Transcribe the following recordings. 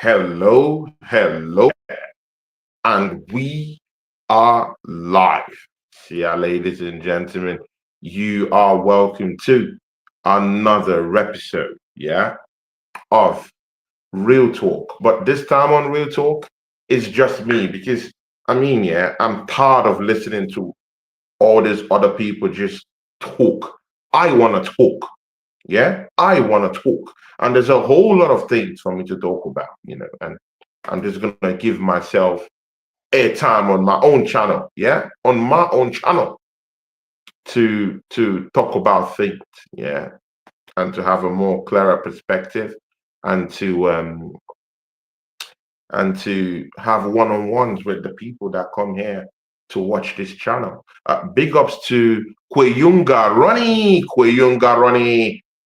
Hello, hello, and we are live. Yeah, ladies and gentlemen, you are welcome to another episode, of Real Talk. But this time on Real Talk, it's just me because I'm tired of listening to all these other people just talk. I want to talk. Yeah, I want to talk. And there's a whole lot of things for me to talk about, and I'm just going to give myself airtime on my own channel, on my own channel to talk about things, yeah, and to have a more clearer perspective and to have one-on-ones with the people that come here to watch this channel. Big ups to Kweyunga Ronnie.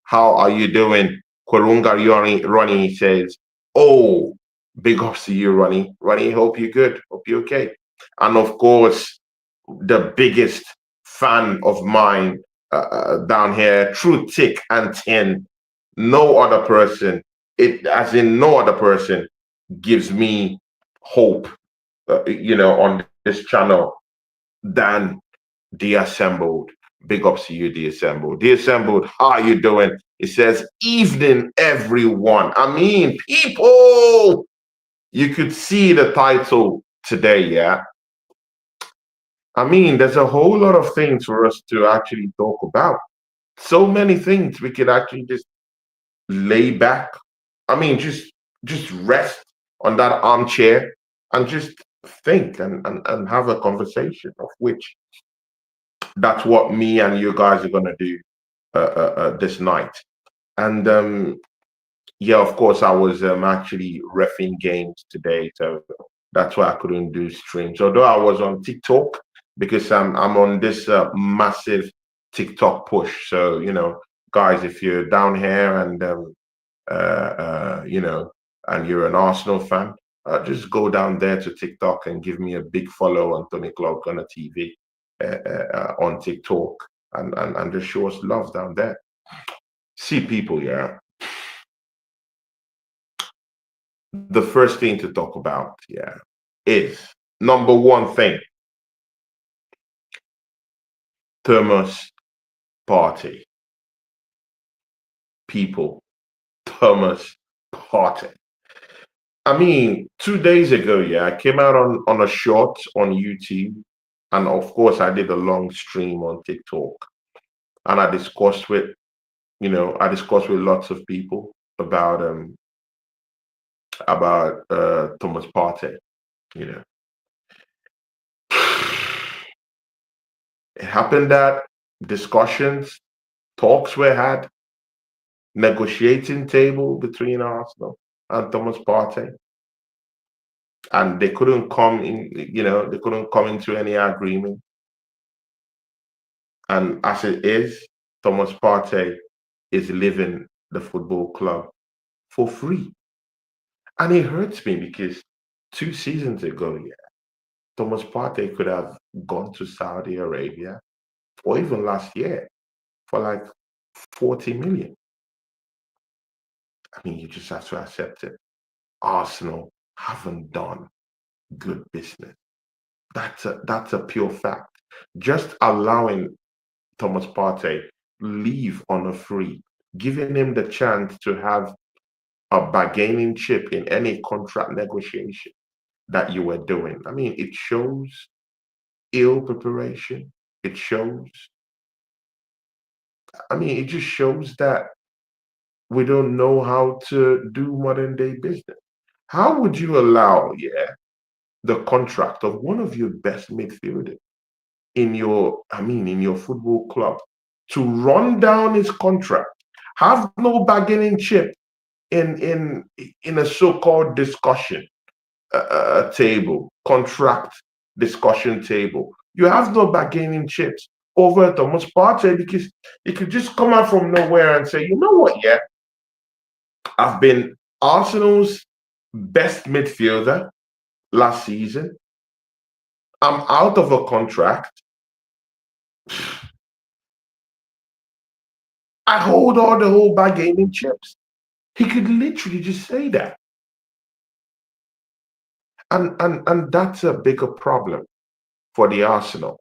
How are you doing? Ronnie says, "Oh, big ups to you, Ronnie. Ronnie, hope you're good. Hope you're okay." And of course, the biggest fan of mine down here, through thick and thin. No other person, it as in no other person gives me hope, on this channel than the assembled. Big ups to you, the assembled. The assembled, how are you doing? It says, evening, everyone. People, you could see the title today, yeah? There's a whole lot of things for us to actually talk about. So many things we could actually just lay back. Just rest on that armchair and just think and have a conversation, of which that's what me and you guys are gonna do this night. And yeah, of course, I was actually refing games today, so that's why I couldn't do streams. Although I was on TikTok because I'm on this massive TikTok push. So guys, if you're down here and and you're an Arsenal fan, just go down there to TikTok and give me a big follow on Tony Clark on a TV on TikTok and just show us love down there. See people, yeah. The first thing to talk about, yeah, is number one thing, Thomas Partey. People, Thomas Partey. 2 days ago, yeah, I came out on a short on YouTube, and of course, I did a long stream on TikTok, and I discussed with lots of people about Thomas Partey. You know, it happened that discussions, talks were had, negotiating table between Arsenal and Thomas Partey, and they couldn't come in. They couldn't come into any agreement. And as it is, Thomas Partey is leaving the football club for free. And it hurts me because 2 seasons ago, yeah, Thomas Partey could have gone to Saudi Arabia or even last year for like 40 million. You just have to accept it. Arsenal haven't done good business. That's a pure fact. Just allowing Thomas Partey leave on a free, giving him the chance to have a bargaining chip in any contract negotiation that you were doing. It shows ill preparation. It shows, it just shows that we don't know how to do modern day business. How would you allow, yeah, the contract of one of your best midfielders in your football club to run down his contract, have no bargaining chip in a so-called discussion table, contract discussion table. You have no bargaining chips over Thomas Partey because he could just come out from nowhere and say, you know what, yeah, I've been Arsenal's best midfielder last season. I'm out of a contract. I hold all the whole bargaining chips. He could literally just say that. And that's a bigger problem for the Arsenal.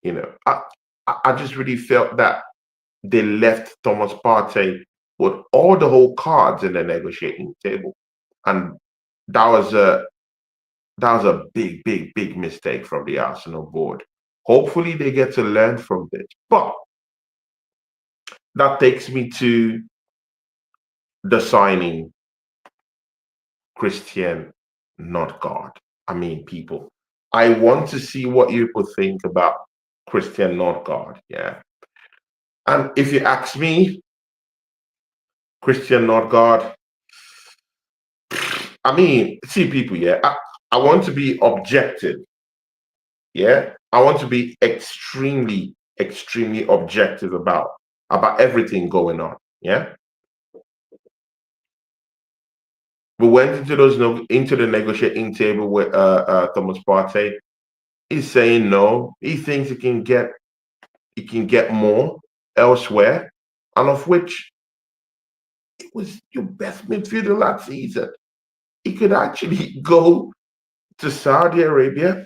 You know, I just really felt that they left Thomas Partey with all the whole cards in the negotiating table, and that was a big mistake from the Arsenal board. Hopefully, they get to learn from this. But that takes me to the signing, Cristian Norgaard. I mean, people, I want to see what you would think about Cristian Norgaard. Yeah. And if you ask me, Cristian Norgaard, I mean, see, people, yeah, I want to be objective. Yeah. I want to be extremely objective about everything going on. Yeah. We went into into the negotiating table with Thomas Partey. He's saying no. He thinks he can get more elsewhere, and of which it was your best midfielder last season. He could actually go to Saudi Arabia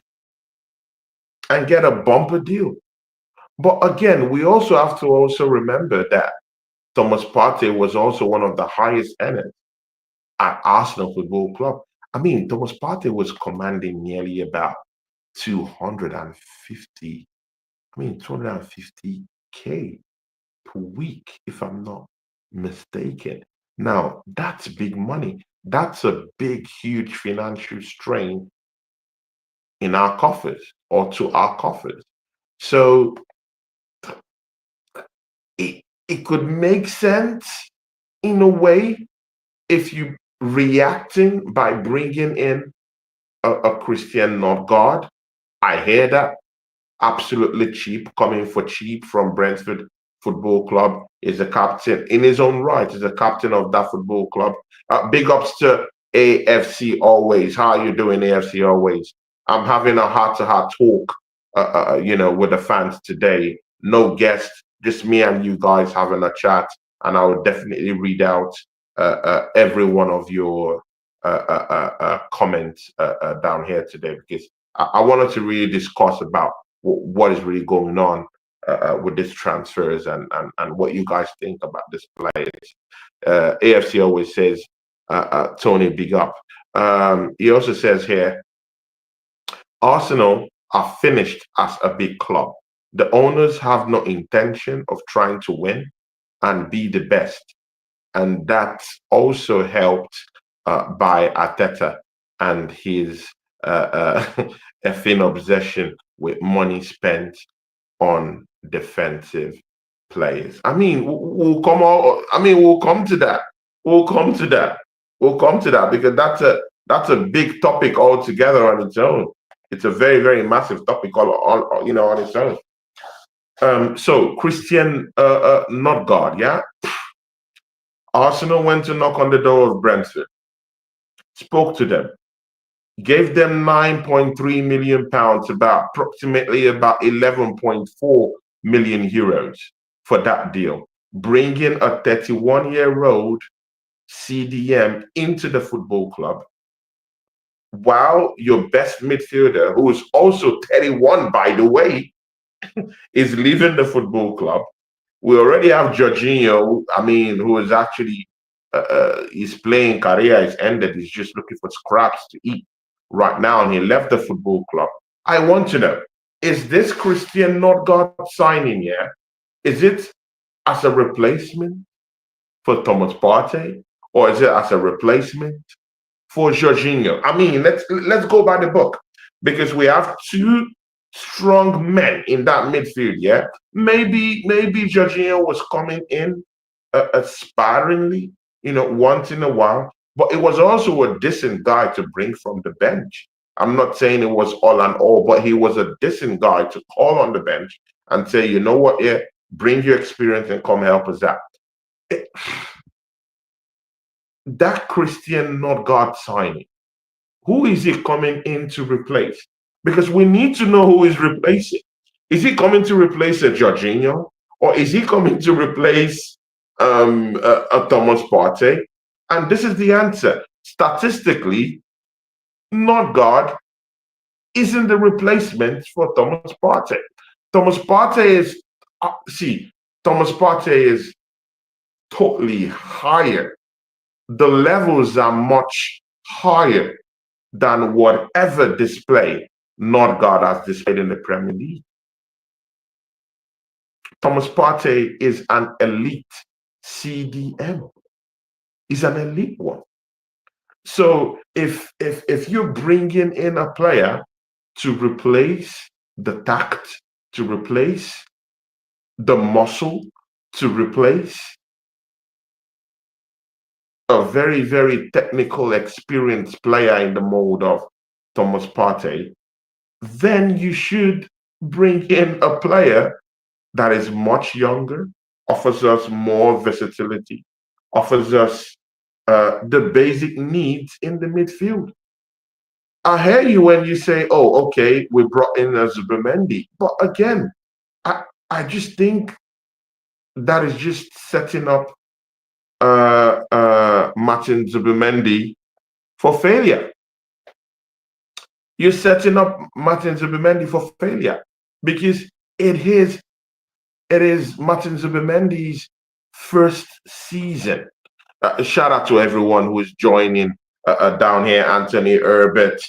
and get a bumper deal. But again, we also have to also remember that Thomas Partey was also one of the highest earners at Arsenal Football Club. I mean, Thomas Partey was commanding nearly about 250, 250K per week, if I'm not mistaken. Now, that's big money. That's a big, huge financial strain in our coffers or to our coffers. So it could make sense in a way if you reacting by bringing in a Cristian Norgaard. I hear that. Absolutely cheap, coming for cheap from Brentford Football Club. Is a captain in his own right. Is a captain of that football club. Big ups to AFC Always. How are you doing, AFC Always? I'm having a heart-to-heart talk, with the fans today. No guests, just me and you guys having a chat, and I will definitely read out every one of your comments down here today, because I wanted to really discuss about what is really going on with these transfers, and what you guys think about this players. AFC Always says, Tony, big up. He also says here, Arsenal are finished as a big club. The owners have no intention of trying to win and be the best. And that's also helped by Arteta and his effing obsession with money spent on defensive players. I mean, we'll come on. I mean, we'll come to that. We'll come to that. We'll come to that, because that's a big topic altogether on its own. It's a very massive topic on its own. So Cristian Norgaard, yeah. Arsenal went to knock on the door of Brentford, spoke to them, gave them £9.3 million, approximately about 11.4 million euros for that deal, bringing a 31-year-old CDM into the football club, while your best midfielder, who is also 31, by the way, is leaving the football club. We already have Jorginho, who is actually, his playing career is ended. He's just looking for scraps to eat right now, and he left the football club. I want to know, is this Cristian Norgaard signing here? Is it as a replacement for Thomas Partey, or is it as a replacement for Jorginho? Let's go by the book, because we have two strong men in that midfield. Yeah, maybe Jorginho was coming in sparingly, once in a while, but it was also a decent guy to bring from the bench. I'm not saying it was all and all, but he was a decent guy to call on the bench and say, you know what, yeah, bring your experience and come help us out. That Cristian Norgaard signing, who is he coming in to replace? Because we need to know who is replacing. Is he coming to replace a Jorginho, or is he coming to replace a Thomas Partey? And this is the answer. Statistically, Norgaard isn't the replacement for Thomas Partey. Thomas Partey is, see, Thomas Partey is totally higher. The levels are much higher than whatever display Norgaard has displayed in the Premier League. Thomas Partey is an elite CDM. He's an elite one. So if you're bringing in a player to replace the tact, to replace the muscle, to replace a very, very technical, experienced player in the mold of Thomas Partey, then you should bring in a player that is much younger, offers us more versatility, offers us the basic needs in the midfield. I hear you when you say, "Oh, okay, we brought in a Zubimendi," but again, I just think that is just setting up Martin Zubimendi for failure. You're setting up Martin Zubimendi for failure because it is Martin Zubimendi's first season. Shout out to everyone who is joining down here. Anthony Herbert,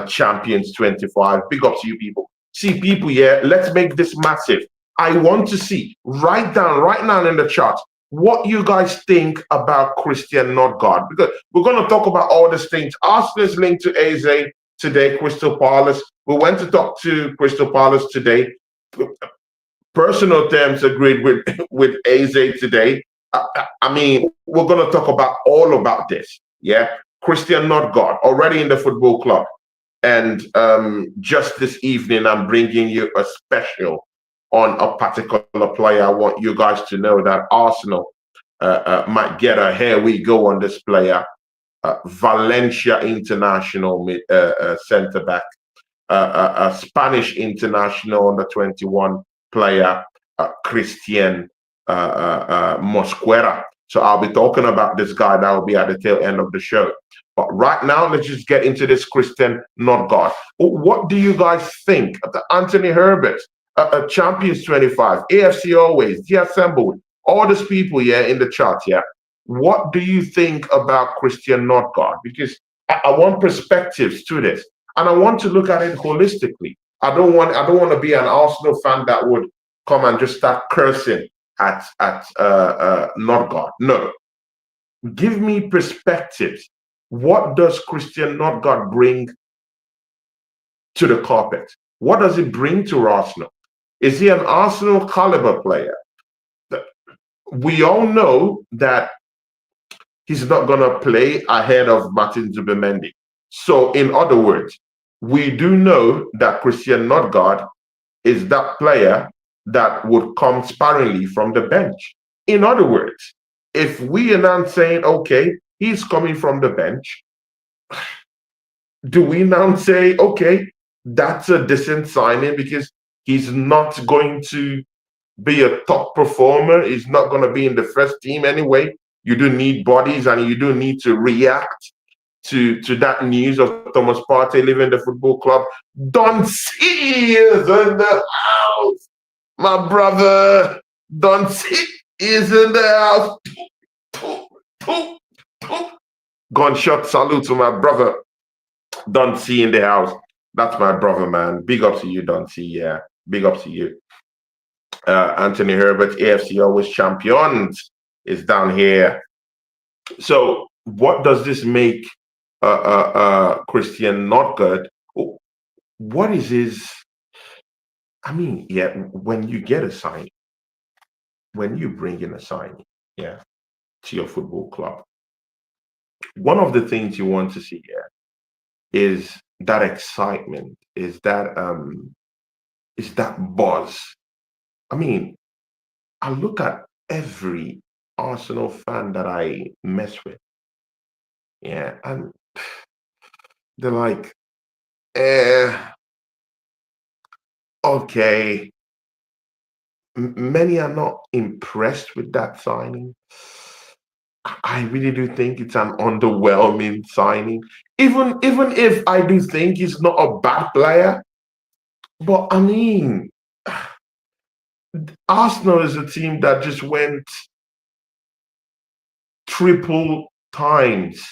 Champions 25. Big up to you people. See, people, yeah, let's make this massive. I want to see, write down right now in the chat what you guys think about Cristian Norgaard, because we're going to talk about all these things. Arsenal is linked to Eze today, Crystal Palace. We went to talk to Crystal Palace today. Personal terms agreed with Eze today. I mean, we're going to talk about all about this. Yeah, Cristian Norgaard already in the football club, and just this evening I'm bringing you a special on a particular player. I want you guys to know that Arsenal might get a here we go on this player. Valencia international centre back, a Spanish international under 21 player, Cristian Mosquera. So I'll be talking about this guy. That will be at the tail end of the show. But right now, let's just get into this Cristian Norgaard. What do you guys think of the Anthony Herbert, Champions 25, AFC Always, The Assembled, all these people here in the chat here? What do you think about Cristian Norgaard? Because I want perspectives to this, and I want to look at it holistically. I don't want to be an Arsenal fan that would come and just start cursing at Norgaard. No, give me perspectives. What does Cristian Norgaard bring to the carpet? What does he bring to Arsenal? Is he an Arsenal caliber player? We all know that he's not going to play ahead of Martin Zubimendi. So, in other words, we do know that Cristian Norgaard is that player that would come sparingly from the bench. In other words, if we are now saying, okay, he's coming from the bench, do we now say, okay, that's a decent signing because he's not going to be a top performer, he's not going to be in the first team anyway? You do need bodies and you do need to react to that news of Thomas Partey leaving the football club. Don C is in the house, my brother. Don C is in the house. Gunshot salute to my brother Don C in the house. That's my brother, man. Big up to you, Don C. Yeah, big up to you. Anthony Herbert, AFC Always Champions, is down here. So what does this make Cristian Norgaard? What is his? I mean, yeah, when you get a signing, when you bring in a signing, yeah, to your football club, one of the things you want to see here is that excitement, is that buzz. I mean, I look at every Arsenal fan that I mess with, yeah, and they're like, okay. Many are not impressed with that signing. I really do think it's an underwhelming signing. even if I do think he's not a bad player, but I mean, Arsenal is a team that just went triple times,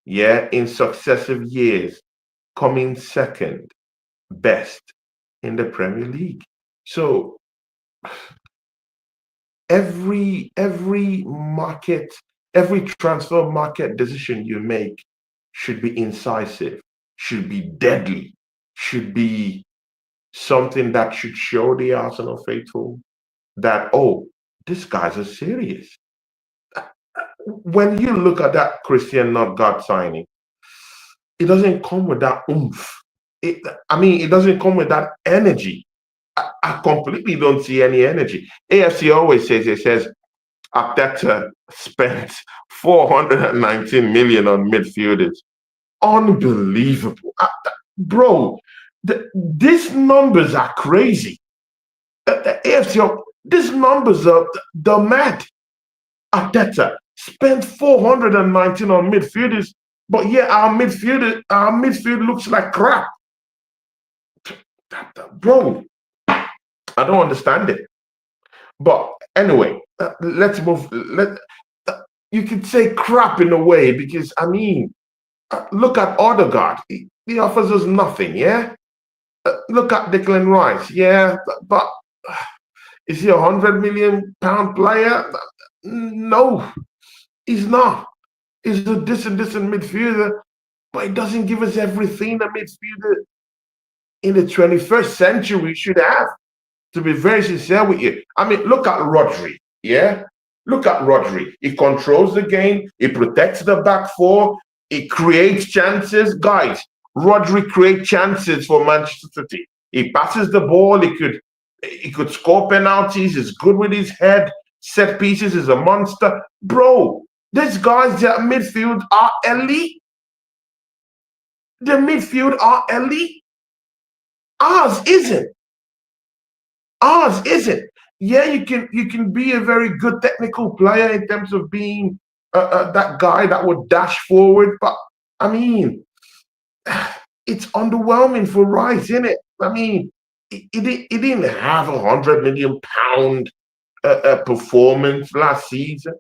yeah, in successive years, coming second best in the Premier League. So every market, every transfer market decision you make should be incisive, should be deadly, should be something that should show the Arsenal faithful that, oh, these guys are serious. When you look at that Christian Norgaard signing, it doesn't come with that oomph. I mean, it doesn't come with that energy. I completely don't see any energy. AFC always says, it says, Arteta spent 419 million on midfielders. Unbelievable. Bro, these numbers are crazy. The AFC, these numbers are the mad. Arteta spent 419 on midfielders, but yeah, our midfield looks like crap. Bro, I don't understand it. But anyway, let's move. You could say crap in a way because I mean, look at Odegaard. He offers us nothing. Yeah. Look at Declan Rice. Yeah, but is he £100 million player? No, he's not. He's a distant midfielder, but he doesn't give us everything a midfielder in the 21st century should have. To be very sincere with you, I mean, look at Rodri. Yeah, look at Rodri. He controls the game. He protects the back four. He creates chances, guys. Rodri creates chances for Manchester City. He passes the ball. He could score penalties. He's good with his head. Set pieces is a monster, bro. These guys at midfield are elite. The midfield are elite. Ours isn't. Ours isn't. Yeah, you can be a very good technical player in terms of being that guy that would dash forward, but I mean, it's underwhelming for Rice, isn't it? I mean, he didn't have £100 million performance last season.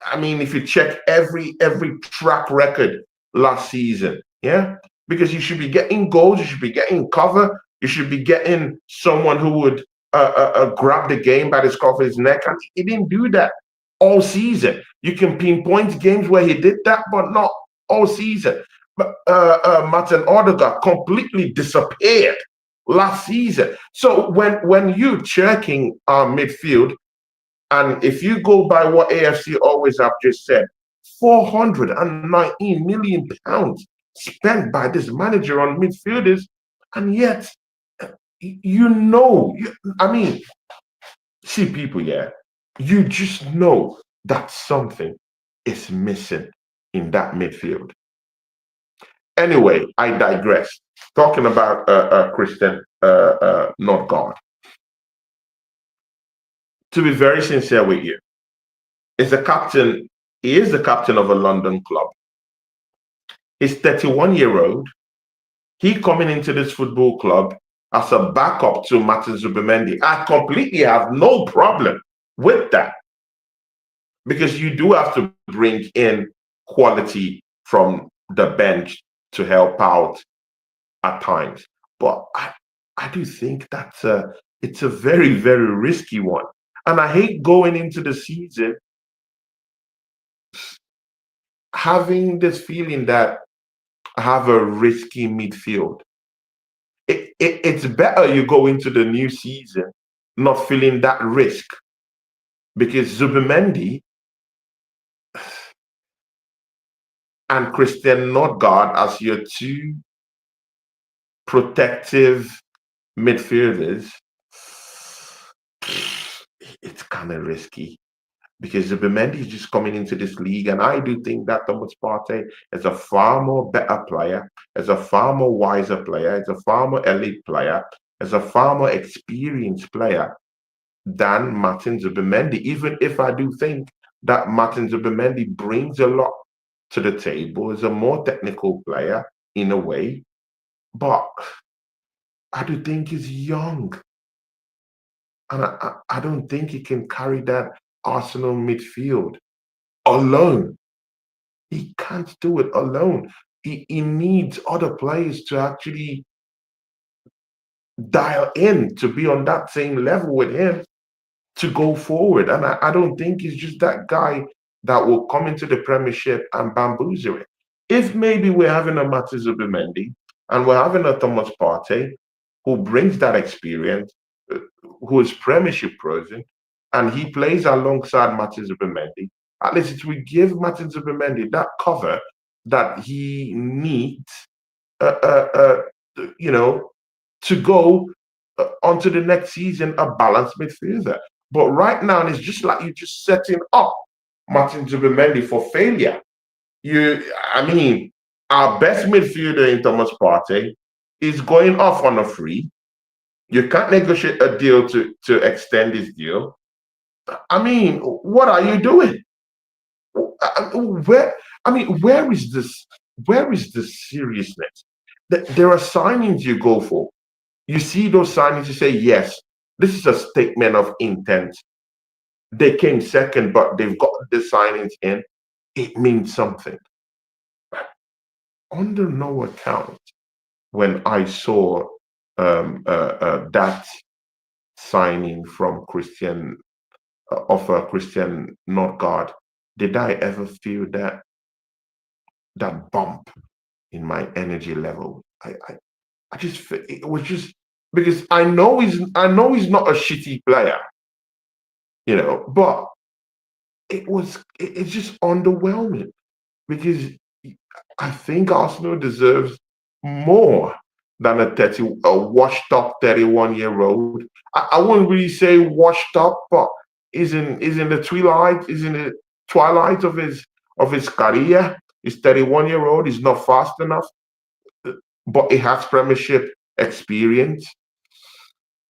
I mean, if you check every track record last season, yeah, because you should be getting goals, you should be getting cover, you should be getting someone who would grab the game by the scruff of his neck, and he didn't do that all season. You can pinpoint games where he did that, but not all season. But Martin Odegaard completely disappeared last season. So when you checking midfield, and if you go by what AFC always have just said, £419 million spent by this manager on midfielders, and yet I mean, see people, yeah, you just know that something is missing in that midfield. Anyway, I digress. Talking about Cristian Norgaard. To be very sincere with you, he is the captain of a London club. He's 31-year-old. He coming into this football club as a backup to Martin Zubimendi. I completely have no problem with that, because you do have to bring in quality from the bench to help out at times. But I do think it's a very, very risky one. And I hate going into the season having this feeling that I have a risky midfield. It's better you go into the new season not feeling that risk, because Zubimendi and Cristian Norgaard as your two protective midfielders, it's kind of risky, because Zubimendi is just coming into this league, and I do think that Thomas Partey is a far more better player, is a far more wiser player, is a far more elite player, is a far more experienced player than Martin Zubimendi, even if I do think that Martin Zubimendi brings a lot to the table, is a more technical player in a way, but I do think he's young, and I don't think he can carry that Arsenal midfield alone. He can't do it alone. He needs other players to actually dial in to be on that same level with him to go forward. And I don't think he's just that guy that will come into the Premiership and bamboozle it. If maybe we're having a Matis Zubimendi and we're having a Thomas Partey who brings that experience, who is Premiership proven, and he plays alongside Matis Zubimendi, at least it will give Matis Zubimendi that cover that he needs, uh, uh, you know, to go onto the next season a balanced midfielder. But right now, it's just like you're just setting up Martin Zubimendi for failure. I mean, our best midfielder in Thomas Partey is going off on a free. You can't negotiate a deal to extend his deal. I mean, what are you doing? Where? I mean, where is this? Where is the seriousness? There are signings you go for. You see those signings, you say, yes, this is a statement of intent. They came second, but they've got the signings in. It means something. Under no account, when I saw that signing from Cristian, Cristian Norgaard, did I ever feel that bump in my energy level? I just, it was just because I know he's not a shitty player, but it's just underwhelming because I think Arsenal deserves more than a washed up 31-year-old. I wouldn't really say washed up, but is in the twilight of his career. He's 31-year-old. He's not fast enough, but he has Premiership experience.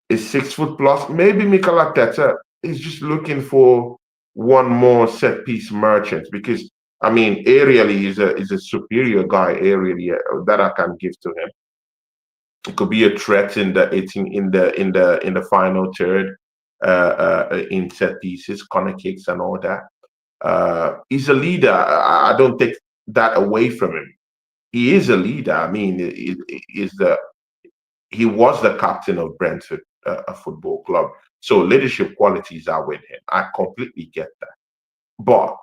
Is 6 foot plus. Maybe Mikel Arteta is just looking for one more set piece merchant because I mean aerially is a superior guy aerially that I can give to him. It could be a threat in the final third in set pieces, corner kicks, and all that. He's a leader. I don't take that away from him. He is a leader. I mean, he was the captain of Brentford a football club. So leadership qualities are with him. I completely get that. But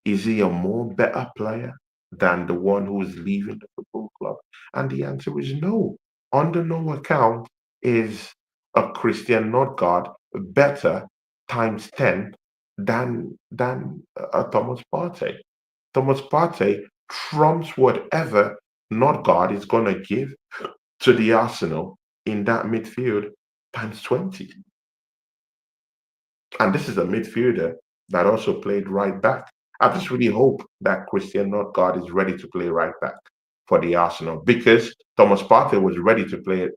is he a more better player than the one who is leaving the football club? And the answer is no. Under no account is a Cristian Norgaard better times 10 than a Thomas Partey. Thomas Partey trumps whatever Norgaard is going to give to the Arsenal in that midfield times 20. And this is a midfielder that also played right back. I just really hope that Cristian Norgaard is ready to play right back for the Arsenal because Thomas Partey was ready to play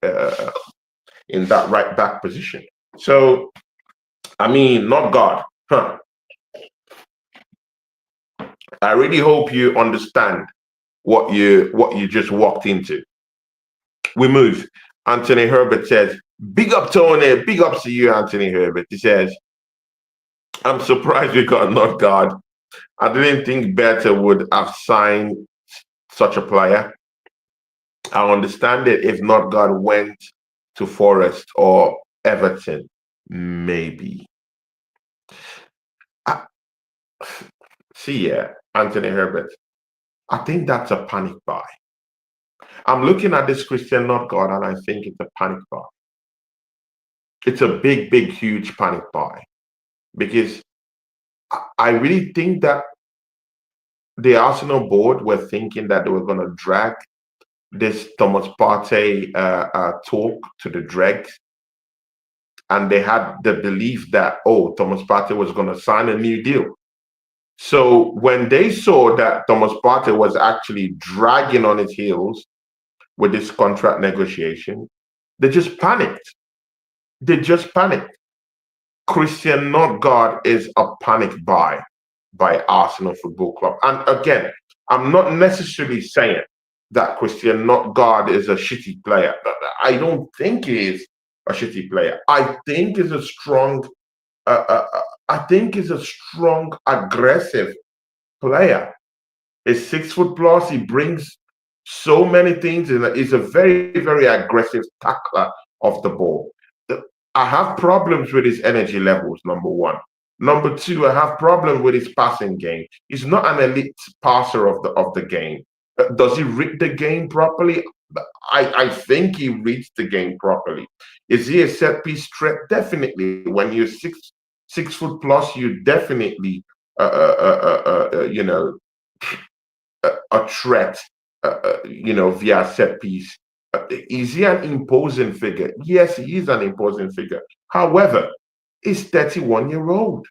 in that right back position. So, I mean, Norgaard, I really hope you understand what you just walked into. We move. Anthony Herbert says, big up Tony, big ups to you, Anthony Herbert. He says, I'm surprised we got Norgaard. I didn't think Better would have signed such a player. I understand it if Norgaard went to Forest or Everton, maybe. Anthony Herbert, I think that's a panic buy. I'm looking at this Cristian Norgaard and I think it's a panic buy. It's a big, big, huge panic buy because I really think that the Arsenal board were thinking that they were going to drag this Thomas Partey talk to the dregs. And they had the belief that, Thomas Partey was going to sign a new deal. So when they saw that Thomas Partey was actually dragging on his heels with this contract negotiation, they just panicked. Cristian Norgaard is a panic buy by Arsenal Football Club. And again, I'm not necessarily saying that Christian Norgaard is a shitty player. I don't think he is a shitty player. I think he's a strong, I think he's a strong, aggressive player. He's 6 foot plus. He brings so many things, and he's a very, very aggressive tackler of the ball. I have problems with his energy levels, number one. Number two, I have problems with his passing game. He's not an elite passer of the game. Does he read the game properly? I think he reads the game properly. Is he a set piece threat? Definitely. When you're 6 foot plus, you definitely you know, a threat, via set piece. Is he an imposing figure? Yes, he is an imposing figure. However, he's 31-year-old.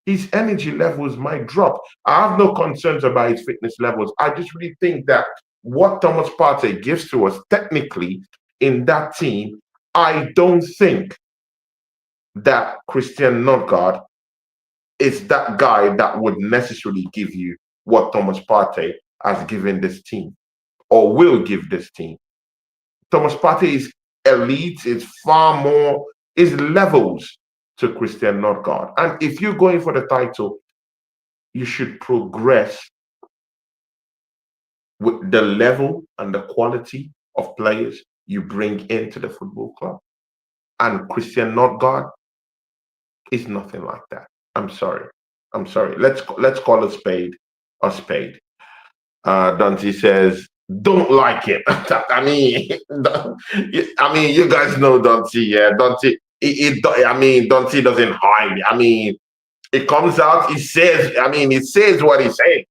His energy levels might drop. I have no concerns about his fitness levels. I just really think that what Thomas Partey gives to us technically in that team, I don't think that Cristian Norgaard is that guy that would necessarily give you what Thomas Partey has given this team or will give this team. Thomas Partey is elite, is far more, is levels to Cristian Norgaard. And if you're going for the title, you should progress with the level and the quality of players you bring into the football club. And Cristian Norgaard is nothing like that. I'm sorry. I'm sorry. Let's call a spade a spade. Dante says, don't like him. I mean, you guys know Dante, yeah. Dante, Dante doesn't hide. I mean, it comes out. He says, he says what he says.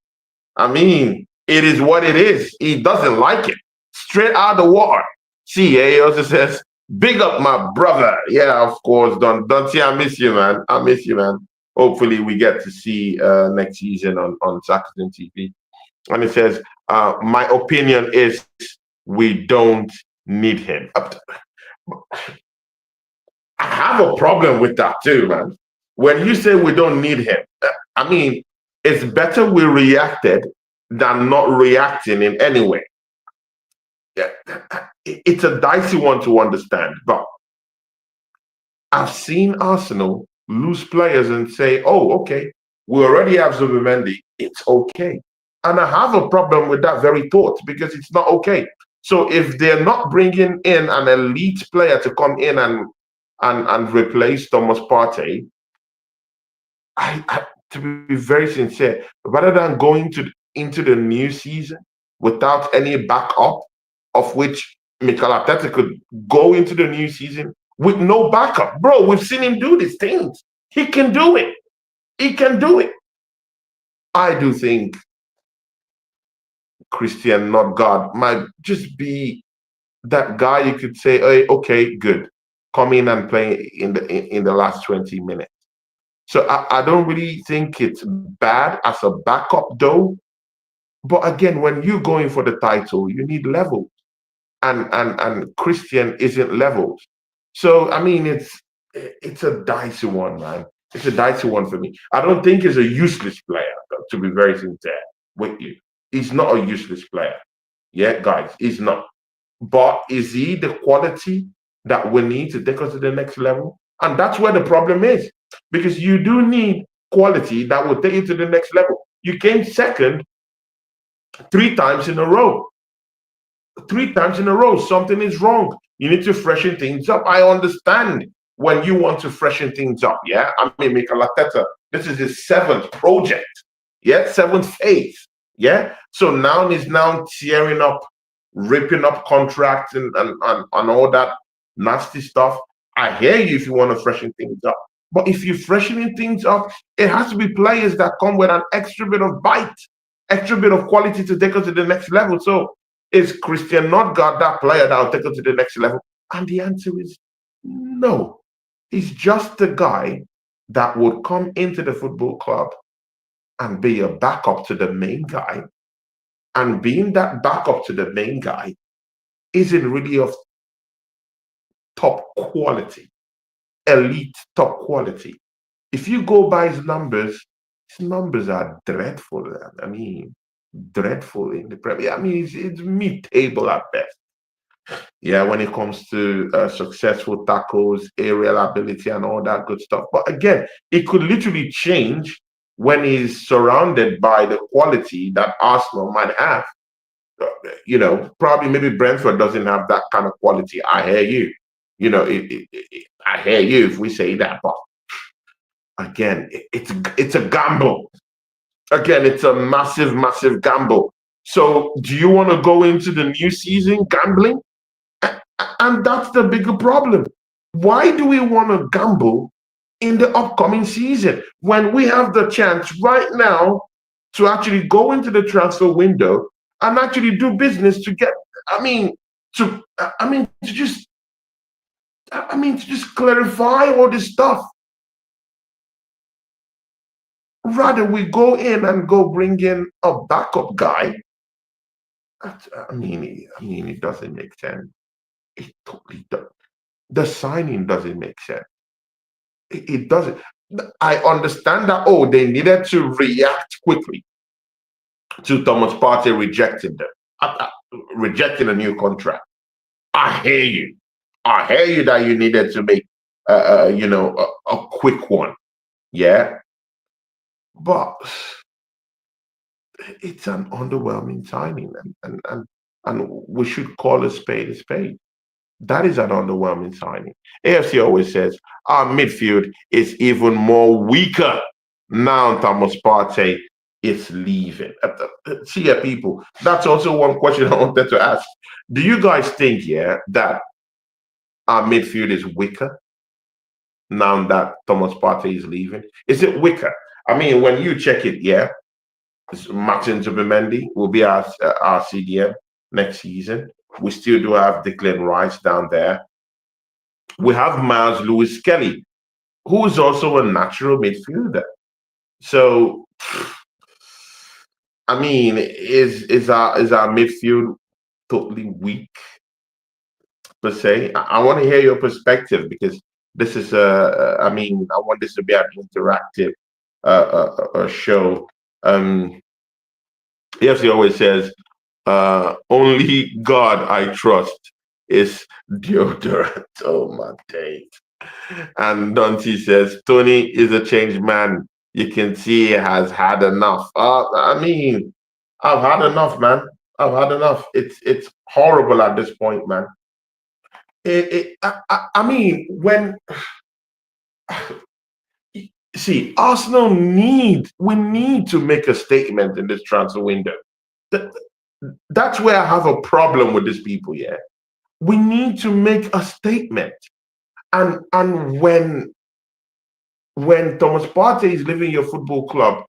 It is what it is. He doesn't like it. Straight out of the water. See, he also says, big up my brother. Yeah, of course, Dante, I miss you, man. I miss you, man. Hopefully, we get to see next season on Saxon TV. And it says, my opinion is we don't need him. I have a problem with that too, man. When you say we don't need him, it's better we reacted than not reacting in any way. Yeah, it's a dicey one to understand, but I've seen Arsenal lose players and say, oh, okay, we already have Zubimendi, it's okay. And I have a problem with that very thought because it's not okay. So if they're not bringing in an elite player to come in and replace Thomas Partey, I to be very sincere, rather than going into the new season without any backup, of which Mikel Arteta could go into the new season with no backup. Bro, we've seen him do these things. He can do it. He can do it. I do think Cristian Norgaard might just be that guy you could say, hey, okay, good. Come in and play in the last 20 minutes. So I don't really think it's bad as a backup though. But again, when you're going for the title, you need levels. And Christian isn't levels. So it's a dicey one, man. It's a dicey one for me. I don't think he's a useless player, to be very sincere with you. He's not a useless player. Yeah, guys, he's not. But is he the quality that we need to take us to the next level? And that's where the problem is. Because you do need quality that will take you to the next level. You came second 3 times in a row. 3 times in a row, something is wrong. You need to freshen things up. I understand when you want to freshen things up. Yeah, Mikel Arteta, this is his 7th project. Yeah, 7th phase. Yeah, so now he's tearing up, ripping up contracts and all that nasty stuff. I hear you if you want to freshen things up. But if you're freshening things up, it has to be players that come with an extra bit of bite, extra bit of quality to take us to the next level. So is Cristian Norgaard that player that will take us to the next level? And the answer is no. He's just the guy that would come into the football club and be a backup to the main guy. And being that backup to the main guy isn't really of top quality, elite top quality. If you go by his numbers, his numbers are dreadful. I mean, dreadful in the Premier. I mean, it's mid-table at best. Yeah, when it comes to successful tackles, aerial ability, and all that good stuff. But again, it could literally change when he's surrounded by the quality that Arsenal might have. Probably maybe Brentford doesn't have that kind of quality. I hear you. I hear you if we say that. But again, it's a gamble. Again, it's a massive, massive gamble. So, do you want to go into the new season gambling? And that's the bigger problem. Why do we want to gamble in the upcoming season when we have the chance right now to actually go into the transfer window and actually do business to get, to just clarify all this stuff. Rather, we go in and go bring in a backup guy. It doesn't make sense. It totally does. The signing doesn't make sense. It doesn't. I understand that, they needed to react quickly to Thomas Partey rejecting a new contract. I hear you. I hear you that you needed to make, a quick one. Yeah. But it's an underwhelming signing, and we should call a spade a spade. That is an underwhelming signing. AFC always says our midfield is even more weaker now. Thomas Partey is leaving. See, people, that's also one question I wanted to ask. Do you guys think, that our midfield is weaker now that Thomas Partey is leaving? Is it weaker? I mean, when you check it, Martin Zubimendi will be our CDM next season. We still do have Declan Rice down there. We have Miles Lewis Kelly, who is also a natural midfielder. So, I mean, is our midfield totally weak per se? I want to hear your perspective because this is I want this to be an interactive show. Yes, he always says, only God I trust is deodorant. Oh my days. And Dante says, Tony is a changed man. You can see he has had enough. I've had enough, man. I've had enough. It's horrible at this point, man. When see, we need to make a statement in this transfer window. That's where I have a problem with these people. Yeah, we need to make a statement, and when Thomas Partey is leaving your football club,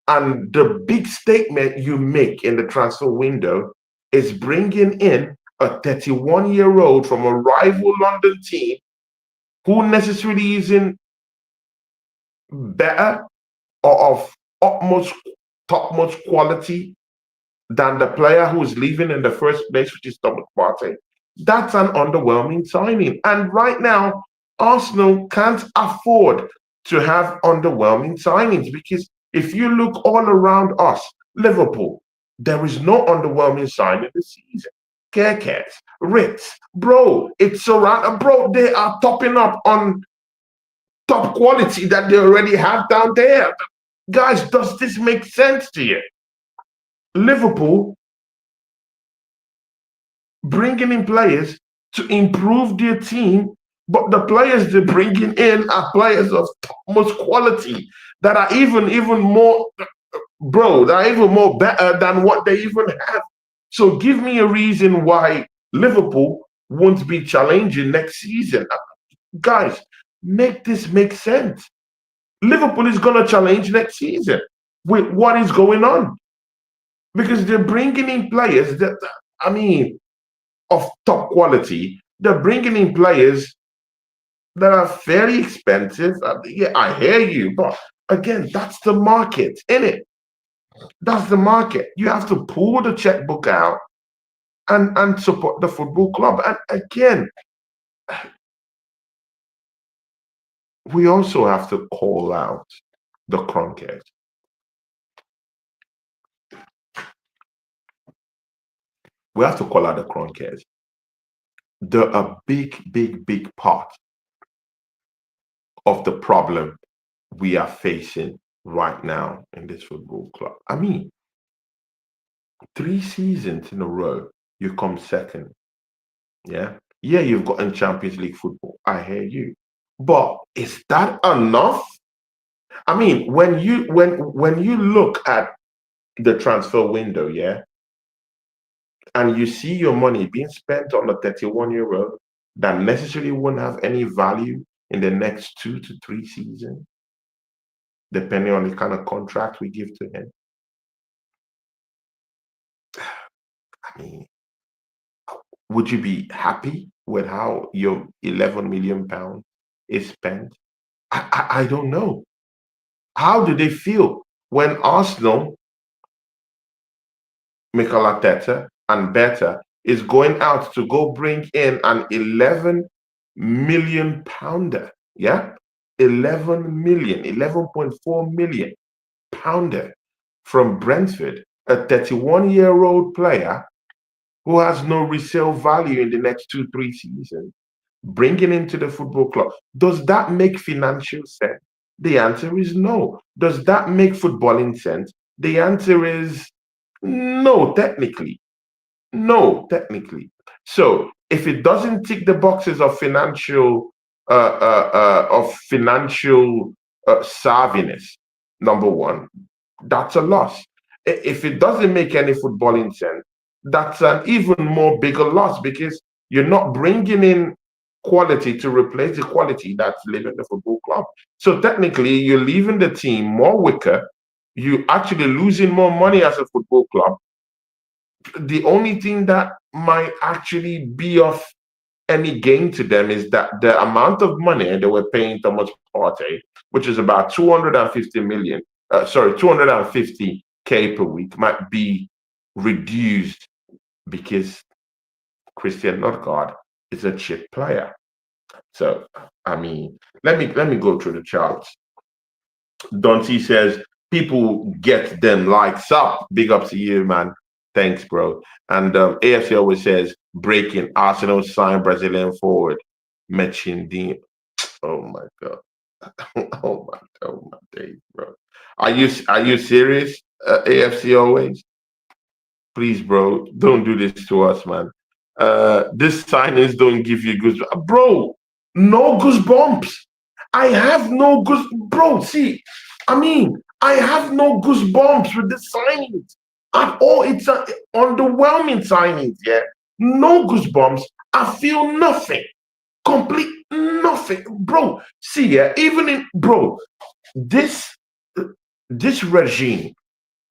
and the big statement you make in the transfer window is bringing in a 31-year-old from a rival London team who necessarily isn't better or of topmost quality than the player who's leaving in the first place, which is Thomas Partey. That's an underwhelming signing. And right now, Arsenal can't afford to have underwhelming signings because if you look all around us, Liverpool, there is no underwhelming signing this season. Kerkez, Ritz, bro, they are topping up on top quality that they already have down there. Guys, does this make sense to you? Liverpool bringing in players to improve their team, but the players they're bringing in are players of most quality that are even more, bro, that are even more better than what they even have. So give me a reason why Liverpool won't be challenging next season. Guys, make this make sense. Liverpool is going to challenge next season with what is going on because they're bringing in players that, of top quality. They're bringing in players that are fairly expensive. Yeah, I hear you, but again, that's the market, isn't it? That's the market. You have to pull the checkbook out and support the football club. And again, we also have to call out the Kronkers. we have to call out the Kronkers. They're a big, big, big part of the problem we are facing right now in this football club. I mean, 3 seasons in a row, you come second. Yeah. Yeah, you've gotten Champions League football. I hear you. But is that enough? I mean, when you look at the transfer window, yeah, and you see your money being spent on a 31-year-old that necessarily won't have any value in the next 2 to 3 seasons, depending on the kind of contract we give to him. I mean, would you be happy with how your 11 million pounds is spent? I don't know. How do they feel when Arsenal, Mikel Arteta, and Better is going out to go bring in an 11 million pounder? Yeah, 11 million, 11.4 million pounder from Brentford, a 31-year-old player who has no resale value in the next 2, 3 seasons, bringing into the football club. Does that make financial sense? The answer is no. Does that make footballing sense? The answer is no, technically. No, technically. So if it doesn't tick the boxes of financial savviness, number one, that's a loss. If it doesn't make any footballing sense, that's an even more bigger loss because you're not bringing in quality to replace the quality that's leaving the football club. So technically, you're leaving the team more weaker. You actually losing more money as a football club. The only thing that might actually be of any gain to them is that the amount of money they were paying Thomas Partey, which is about 250 million, 250K per week, might be reduced because Cristian Norgaard is a cheap player. So I mean, let me go through the charts. Dante says people get them likes up. Big up to you, man. Thanks, bro. And AFC always says breaking Arsenal sign Brazilian forward Mechindin. Oh my god. Oh my days, bro. Are you serious? AFC always? Please, bro, don't do this to us, man. This signings don't give you goosebumps. Bro, no goosebumps. I have no goose, bro. See, I mean, I have no goosebumps with the signings at all. It's an underwhelming signings, yeah. No goosebumps. I feel nothing. Complete nothing, bro. See, yeah, even in bro, this this regime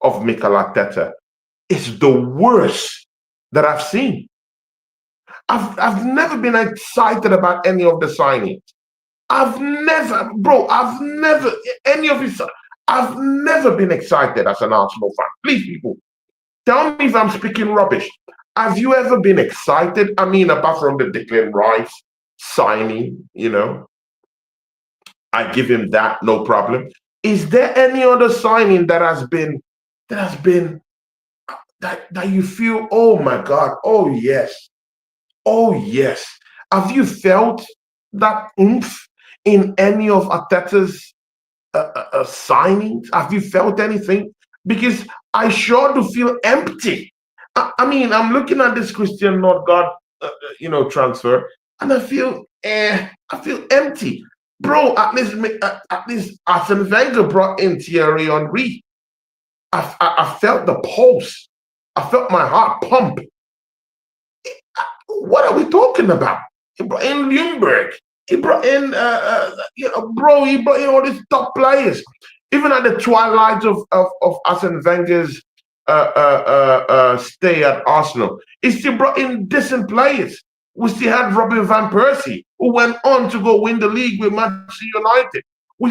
of Mikel Arteta is the worst that I've seen. I've never been excited about any of the signings. I've never any of his. I've never been excited as an Arsenal fan. Please, people, tell me if I'm speaking rubbish. Have you ever been excited? I mean, apart from the Declan Rice signing, I give him that, no problem. Is there any other signing that you feel, oh my God, oh yes, oh yes? Have you felt that oomph in any of Arteta's signings? Have you felt anything? Because I sure do feel empty. I mean, I'm looking at this Cristian Norgaard, transfer, and I feel empty, bro. At least Arsene Wenger brought in Thierry Henry. I felt the pulse. I felt my heart pump. What are we talking about? He brought in Ljungberg. He brought in, bro. He brought in all these top players. Even at the twilight of Arsene Wenger's stay at Arsenal, he still brought in decent players. We still had Robin van Persie, who went on to go win the league with Manchester United.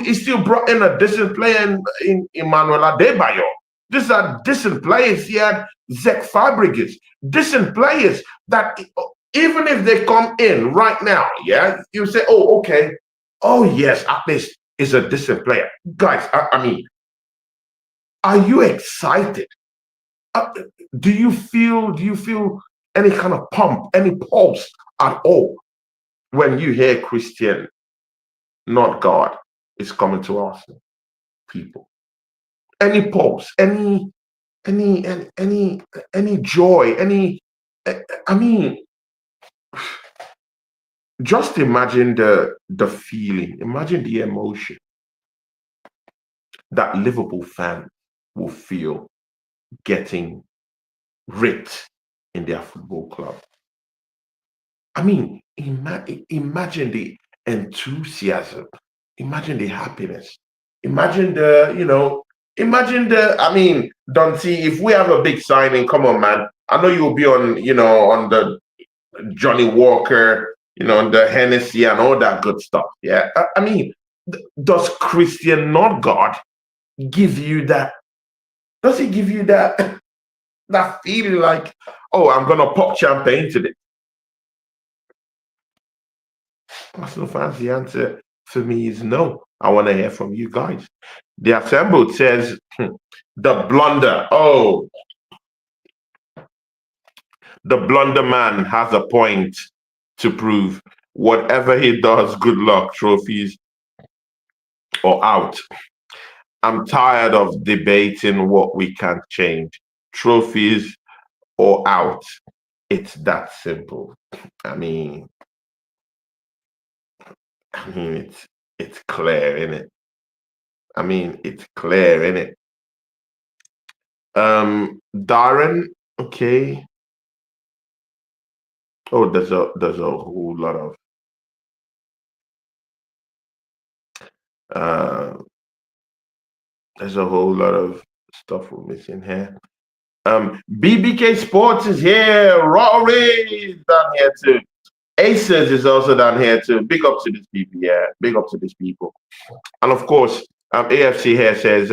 He still brought in a decent player in Emmanuel Adebayor. These are decent players. He had Zach Fabregas, decent players that even if they come in right now, yeah, you say, oh, okay, oh yes, at least is a decent player. Guys, I mean, are you excited? Do you feel any kind of pump, any pulse at all when you hear Cristian Norgaard is coming to Arsenal, people. Any pulse, any joy, I mean, just imagine the feeling, imagine the emotion that Liverpool fans will feel getting ripped in their football club. I mean, imagine the enthusiasm, imagine the happiness, imagine I mean, Dante, if we have a big signing, come on, man. I know you'll be on the Johnny Walker, the Hennessy and all that good stuff. Yeah. I mean, does Cristian Norgaard give you that? Does he give you that that feeling like, oh, I'm gonna pop champagne today? Arsenal fans, the answer for me is no. I want to hear from you guys. The Assembled says the blunder. Oh, the blunder man has a point to prove. Whatever he does, good luck, trophies or out. I'm tired of debating what we can change. Trophies or out. It's that simple. I mean, it's clear, isn't it? I mean, it's clear, isn't it? Darren, okay. Oh, there's a whole lot of uh there's a whole lot of stuff we're missing here. BBK Sports is here. Rory is down here too. Aces is also down here too. Big up to these people, yeah. Big up to these people. And of course, AFC here says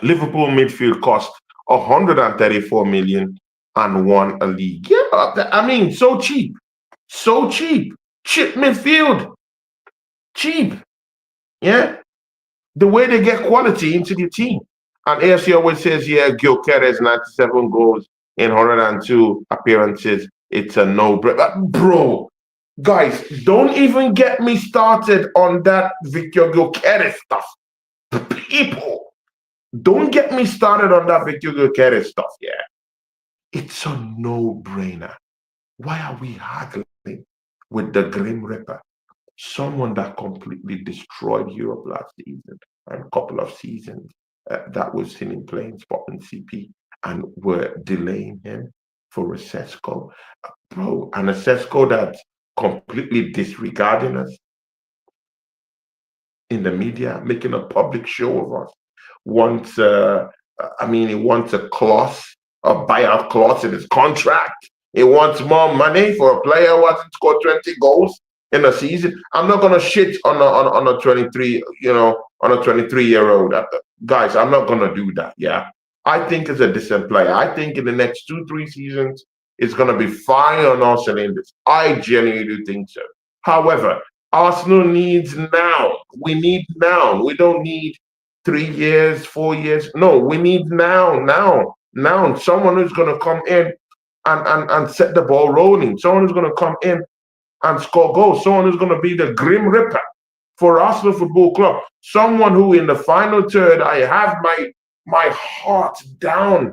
Liverpool midfield cost 134 million and won a league. Yeah, I mean, so cheap. So cheap. Cheap midfield. Cheap. Yeah. The way they get quality into the team. And AFC always says, yeah, Gilquere's 97 goals in 102 appearances. It's a no-brainer. Bro, guys, don't even get me started on that Victor Gilquere stuff. People, don't get me started on that Victor Gilquere stuff, yeah. It's a no-brainer. Why are we haggling with the Grim Reaper? Someone that completely destroyed Europe last season and a couple of seasons that we've seen him playing spot in CP, and we're delaying him for a Sesko. Bro, and a Sesko that's completely disregarding us in the media, making a public show of us. He wants a clause, a buyout clause in his contract. He wants more money for a player who hasn't scored 20 goals in a season. I'm not gonna shit on a 23, on a 23-year-old. Guys, I'm not gonna do that. Yeah. I think it's a decent player. I think in the next 2-3 seasons, it's gonna be fine on all cylinders. I genuinely do think so. However, Arsenal needs now. We need now. We don't need 3 years, 4 years. No, we need now. Someone who's gonna come in and set the ball rolling. Someone who's gonna come in and score goals. Someone who's going to be the Grim Reaper for Arsenal Football Club. Someone who, in the final third, I have my heart down,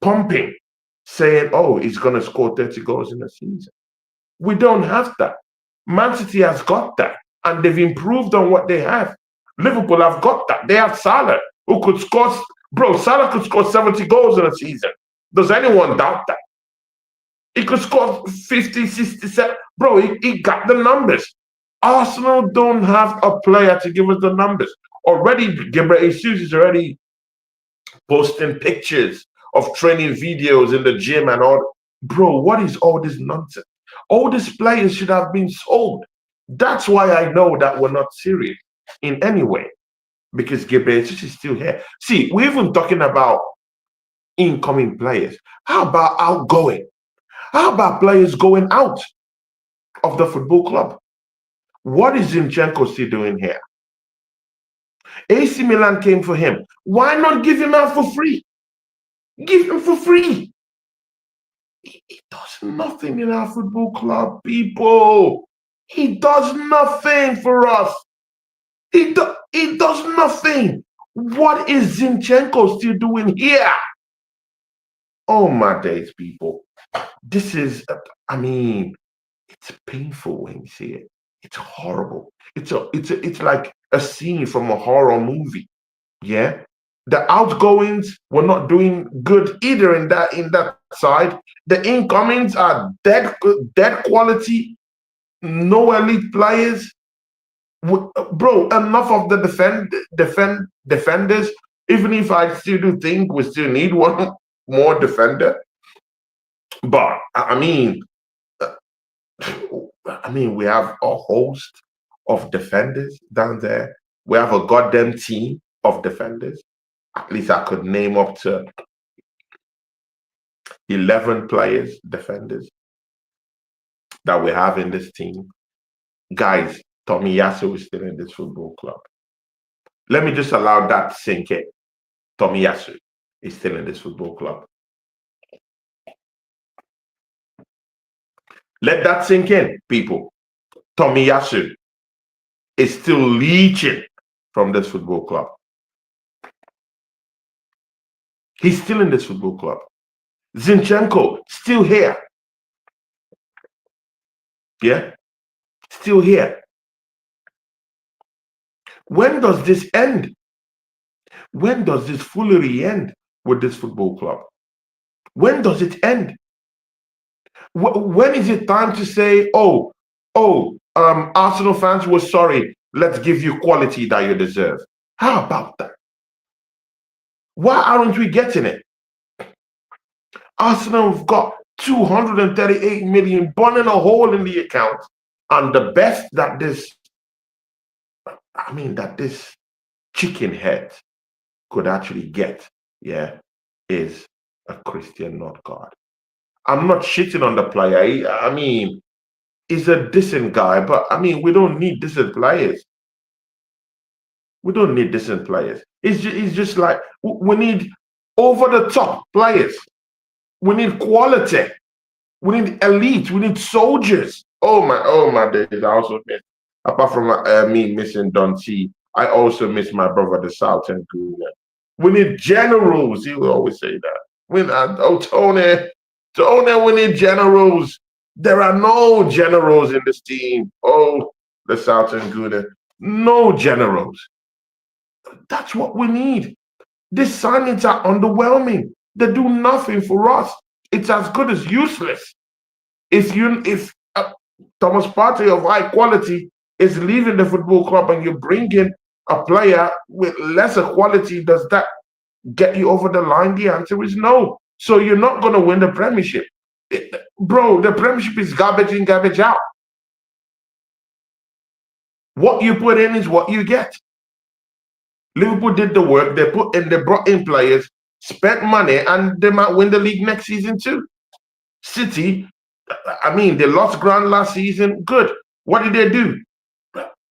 pumping, saying, "Oh, he's going to score 30 goals in a season." We don't have that. Man City has got that, and they've improved on what they have. Liverpool have got that. They have Salah, who could score. Bro, Salah could score 70 goals in a season. Does anyone doubt that? He could score 50, 67. Bro, he got the numbers. Arsenal don't have a player to give us the numbers. Already, Gabriel Jesus is already posting pictures of training videos in the gym and all. Bro, what is all this nonsense? All these players should have been sold. That's why I know that we're not serious in any way. Because Gabriel Jesus is still here. See, we're even talking about incoming players. How about outgoing? How about players going out of the football club? What is Zinchenko still doing here? AC Milan came for him. Why not give him out for free? Give him for free. He does nothing in our football club, people. He does nothing for us. He does nothing. What is Zinchenko still doing here? Oh my days, people. This is, I mean, it's painful when you see it. It's horrible. It's like a scene from a horror movie. Yeah. The outgoings were not doing good either in that side. The incomings are dead quality, no elite players. Bro, enough of the defenders. Even if I still do think we still need one more defender, but we have a host of defenders down there. We have a goddamn team of defenders. At least I could name up to 11 players, defenders, that we have in this team. Guys, Tomiyasu is still in this football club. Let me just allow that to sink in. Tomiyasu is still in this football club. Let that sink in, people. Tomiyasu is still leeching from this football club. He's still in this football club. Zinchenko, still here. Yeah? Still here. When does this end? When does this foolery end with this football club? When does it end? When is it time to say, Arsenal fans, we're sorry, let's give you quality that you deserve? How about that? Why aren't we getting it? Arsenal have got 238 million burning a hole in the account, and the best that this chicken head could actually get, is a Cristian Norgaard. I'm not shitting on the player. He's a decent guy, but we don't need decent players. We don't need decent players. It's just like we need over the top players. We need quality. We need elite. We need soldiers. Oh my days! I also miss, apart from me missing Don T, I also miss my brother the Southern Gooner. We need generals. He will always say that. Tony, we need generals. There are no generals in this team. Oh, the Southern Gooner. No generals. That's what we need. These signings are underwhelming. They do nothing for us. It's as good as useless. If Thomas Partey of high quality is leaving the football club and you bring in a player with lesser quality, does that get you over the line? The answer is no. So you're not going to win the Premiership. Bro, the Premiership is garbage in, garbage out. What you put in is what you get. Liverpool did the work. They brought in players, spent money, and they might win the league next season too. City, they lost ground last season. Good. What did they do?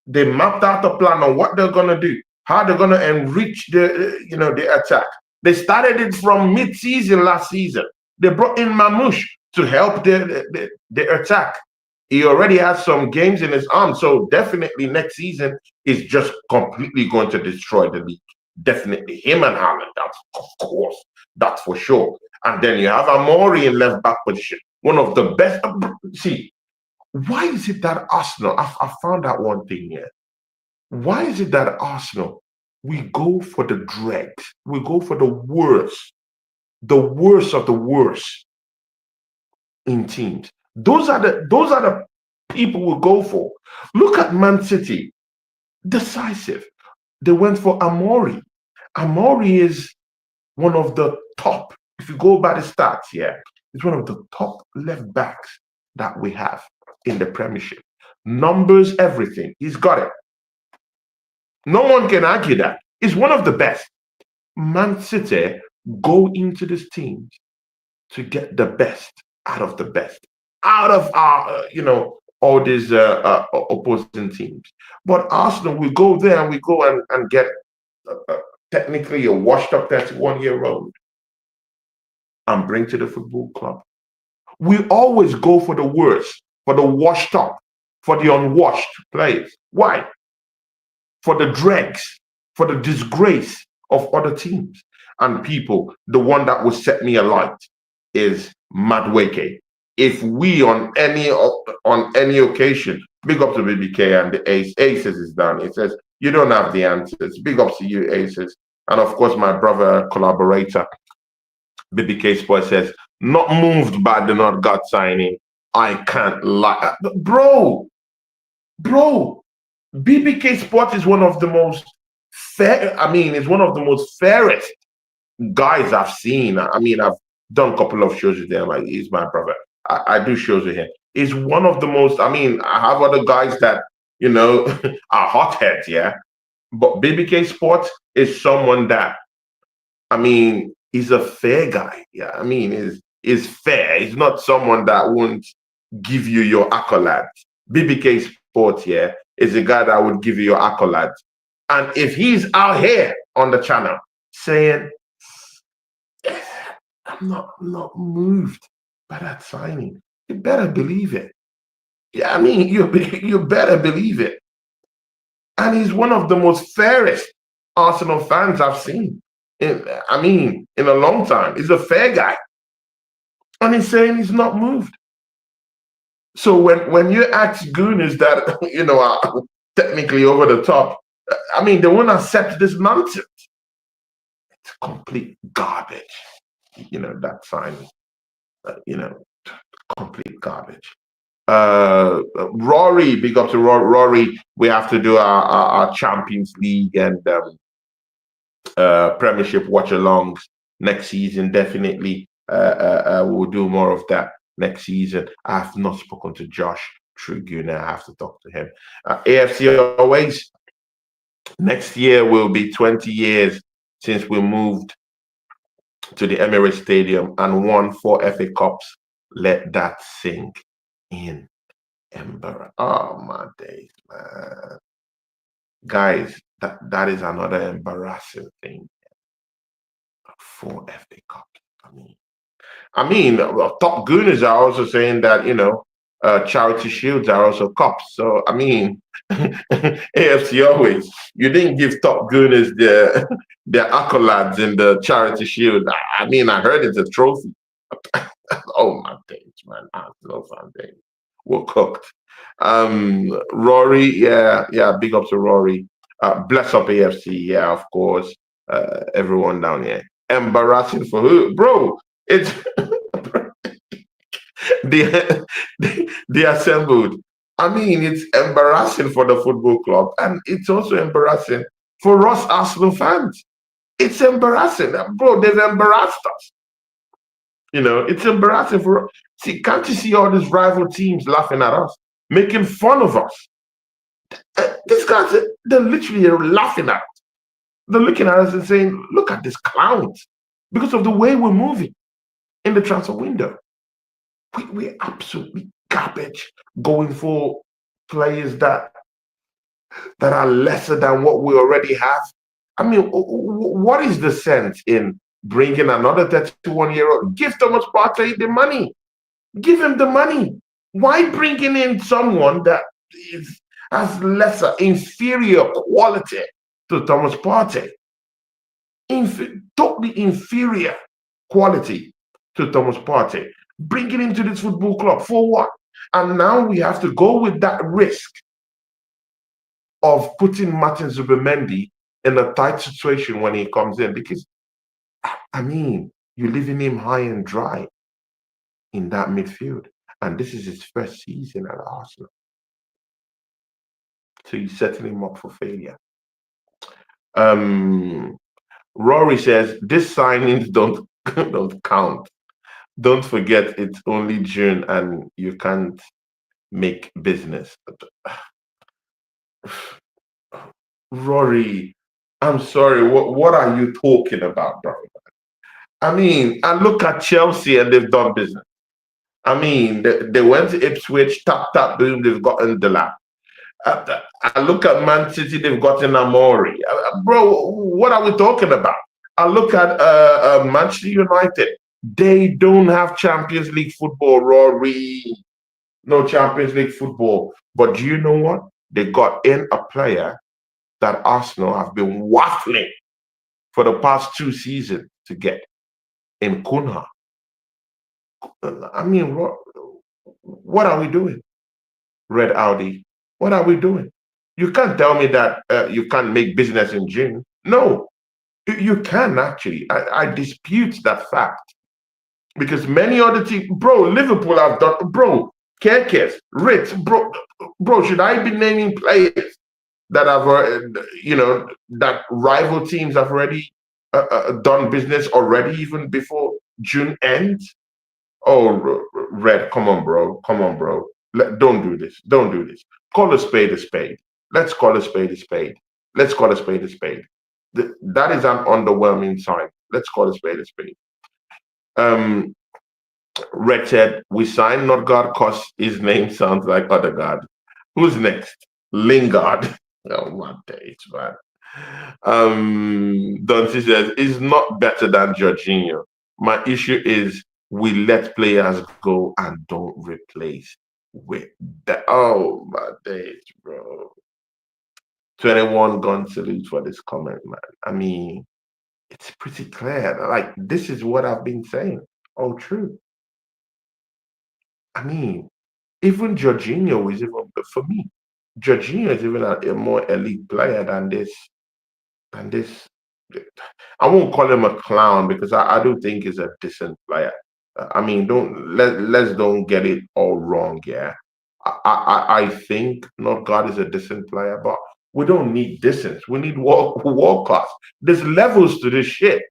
They mapped out a plan on what they're gonna do, how they're gonna enrich the attack. They started it from mid-season last season. They brought in Mamouche to help the attack. He already has some games in his arm, so definitely next season is just completely going to destroy the league. Definitely him and Haaland, that's of course, that's for sure. And then you have Amori in left back position, one of the best. See, why is it that Arsenal? I found out one thing here. Why is it that Arsenal, we go for the dregs, we go for the worst of the worst in teams? Those are the people we go for. Look at Man City, decisive. They went for Amori. Amori is one of the top. If you go by the stats, it's one of the top left backs that we have in the Premiership. Numbers, everything. He's got it. No one can argue that. He's one of the best. Man City go into this team to get the best out of the best, out of our, all these opposing teams. But Arsenal, we go there and we go and get technically a washed up 31-year-old and bring to the football club. We always go for the worst, for the washed up, for the unwashed players. Why? For the dregs, for the disgrace of other teams and people. The one that will set me alight is Madweke. If we on any occasion, big up to BBK and the Aces is down. It says you don't have the answers. Big up to you, Aces, and of course my brother collaborator BBK Sports says not moved by the Norgaard signing. I can't lie, bro. BBK Sport is one of the most fair. I mean, it's one of the most fairest guys I've seen. I mean, I've done a couple of shows with him. Like, he's my brother. I do shows with him. He's one of the most. I mean, I have other guys that are hotheads, yeah. But BBK Sport is someone that, I mean, he's a fair guy. Yeah, I mean, is fair. He's not someone that won't give you your accolades. BBK Sport, yeah, is a guy that would give you your accolades. And if he's out here on the channel saying, I'm not moved by that signing, you better believe it. Yeah, I mean, you better believe it. And he's one of the most fairest Arsenal fans I've seen. In a long time. He's a fair guy. And he's saying he's not moved. So when you ask gooners that, are technically over the top, I mean, they won't accept this nonsense. It's complete garbage. That signing. Complete garbage. Rory, big up to Rory. We have to do our Champions League and Premiership watch-alongs next season. Definitely, we'll do more of that next season. I have not spoken to Josh Triguna. I have to talk to him. AFC always. Next year will be 20 years since we moved to the Emirates Stadium and won 4 FA Cups. Let that sink in. Oh my days, man. Guys, that is another embarrassing thing. 4 FA Cups. I mean, top gooners are also saying that, charity shields are also cups. So, I mean, AFC always, you didn't give top gooners their accolades in the charity shield. I mean, I heard it's a trophy. Oh my days, man. Arsenal fan days. We're cooked. Rory, yeah, big up to Rory. Bless up AFC, yeah, of course. Everyone down here. Embarrassing for who? Bro, it's the assembled. I mean, it's embarrassing for the football club, and it's also embarrassing for us Arsenal fans. It's embarrassing, bro. They've embarrassed us. It's embarrassing for us. See, can't you see all these rival teams laughing at us, making fun of us? These guys, they're literally laughing at us. They're looking at us and saying, look at these clowns, because of the way we're moving in the transfer window. We're absolutely garbage going for players that are lesser than what we already have. I mean, what is the sense in bringing another 31-year-old? Give Thomas Partey the money. Give him the money. Why bringing in someone that has lesser, inferior quality to Thomas Partey? Totally inferior quality to Thomas Partey. Bringing him to this football club for what? And now we have to go with that risk of putting Martin Zubimendi in a tight situation when he comes in, because, I mean, you're leaving him high and dry in that midfield. And this is his first season at Arsenal. So you're setting him up for failure. Rory says, these signings don't count. Don't forget it's only June and you can't make business. Rory, I'm sorry, what are you talking about, bro? I mean, I look at Chelsea and they've done business. I mean, they went to Ipswich, tap, boom, they've gotten the lap. I look at Man City, they've gotten Amori. Bro, what are we talking about? I look at Manchester United, They don't have Champions League football, Rory. No Champions League football. But do you know what? They got in a player that Arsenal have been waffling for the past 2 seasons to get in Kunha. I mean, what are we doing, Red Audi? What are we doing? You can't tell me that you can't make business in June. No, you can actually. I dispute that fact because many other teams, bro, Liverpool have done, bro, Kerkes, Ritz, bro, should I be naming players that have, that rival teams have already done business already even before June ends? Oh, Red, come on, bro. Come on, bro. Don't do this. Don't do this. Call a spade a spade. Let's call a spade a spade. Let's call a spade a spade. That is an underwhelming sign. Let's call a spade a spade. Um, Red said, we signed Norgaard because his name sounds like Odegaard. Who's next? Lingard. Oh, my days, man. Duncy says, it's not better than Jorginho. My issue is we let players go and don't replace with that. Oh, my days, bro. 21 gun salute for this comment, man. I mean, it's pretty clear. Like, this is what I've been saying. All true. I mean, even Jorginho is even, for me, Jorginho is even a more elite player than this. I won't call him a clown because I do think he's a decent player. I mean, let's don't get it all wrong. Yeah, I think Norgaard is a decent player, but we don't need distance. We need world class. There's levels to this shit.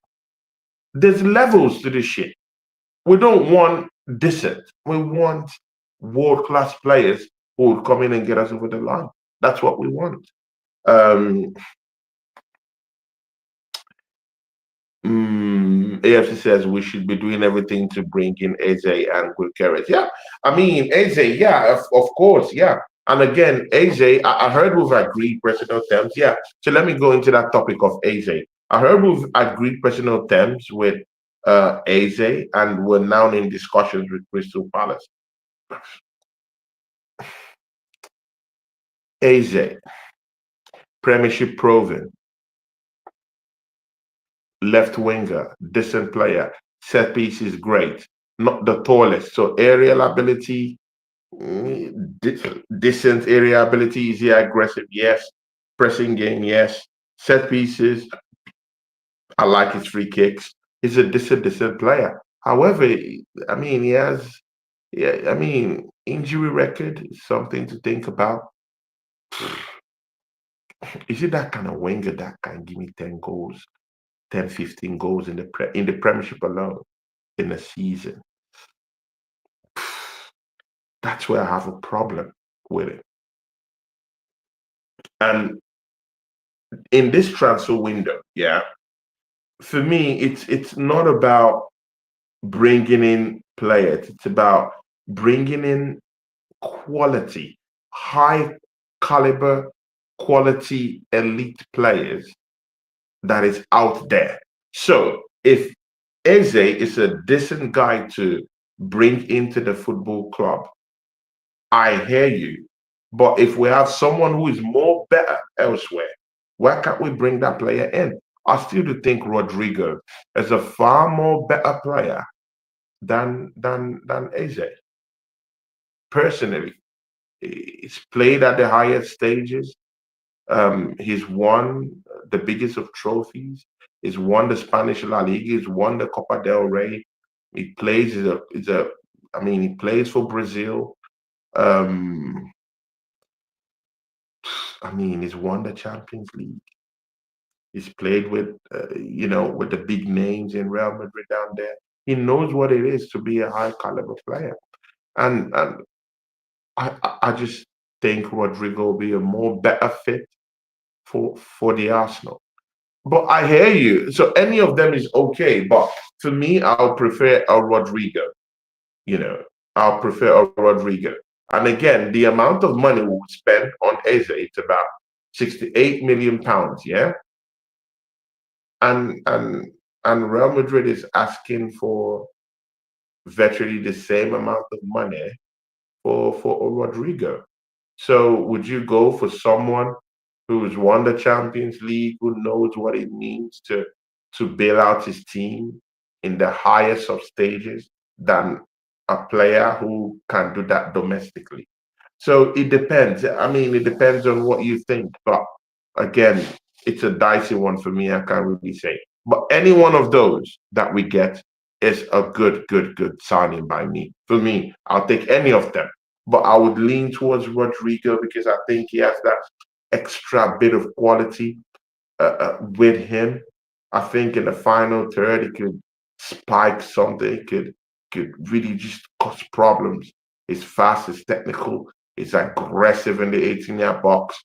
There's levels to this shit. We don't want distance. We want world class players who will come in and get us over the line. That's what we want. Um, AFC says we should be doing everything to bring in Eze and Gutierrez. Yeah, I mean Eze. Yeah, of course. Yeah, and again, Eze. I heard we've agreed personal terms. Yeah, so let me go into that topic of Eze. I heard we've agreed personal terms with Eze, and we're now in discussions with Crystal Palace. Eze, Premiership proven, left winger, decent player, set piece is great, not the tallest. So aerial ability, decent area ability. Is he aggressive? Yes. Pressing game? Yes. Set pieces, I like his free kicks. He's a decent player. However, I mean, he has, yeah, I mean, injury record is something to think about. Is he that kind of winger that can give me 10 goals, 10, 15 goals in the Premiership alone in a season? That's where I have a problem with it. And in this transfer window, yeah, for me, it's not about bringing in players. It's about bringing in quality, high caliber, quality, elite players that is out there. So if Eze is a decent guy to bring into the football club, I hear you. But if we have someone who is more better elsewhere, why can't we bring that player in? I still do think Rodrigo is a far more better player than Eze. Personally, he's played at the highest stages. He's won the biggest of trophies. He's won the Spanish La Liga. He's won the Copa del Rey. He plays I mean, he plays for Brazil. Um, I mean, he's won the Champions League. He's played with the big names in Real Madrid down there. He knows what it is to be a high caliber player, and I just think Rodrigo will be a more better fit for the Arsenal. But I hear you. So any of them is okay. But for me, I'll prefer a Rodrigo. You know, I'll prefer a Rodrigo. And again, the amount of money we would spend on Eze, it's about 68 million pounds. Yeah, and and Real Madrid is asking for virtually the same amount of money for Rodrigo. So would you go for someone who's won the Champions League, who knows what it means to bail out his team in the highest of stages than a player who can do that domestically? So it depends. I mean, it depends on what you think. But again, it's a dicey one for me. I can't really say. But any one of those that we get is a good signing by me. For me, I'll take any of them. But I would lean towards Rodrigo because I think he has that extra bit of quality with him. I think in the final third, he could spike something, could really just cause problems. He's fast, he's technical, he's aggressive in the 18-yard box,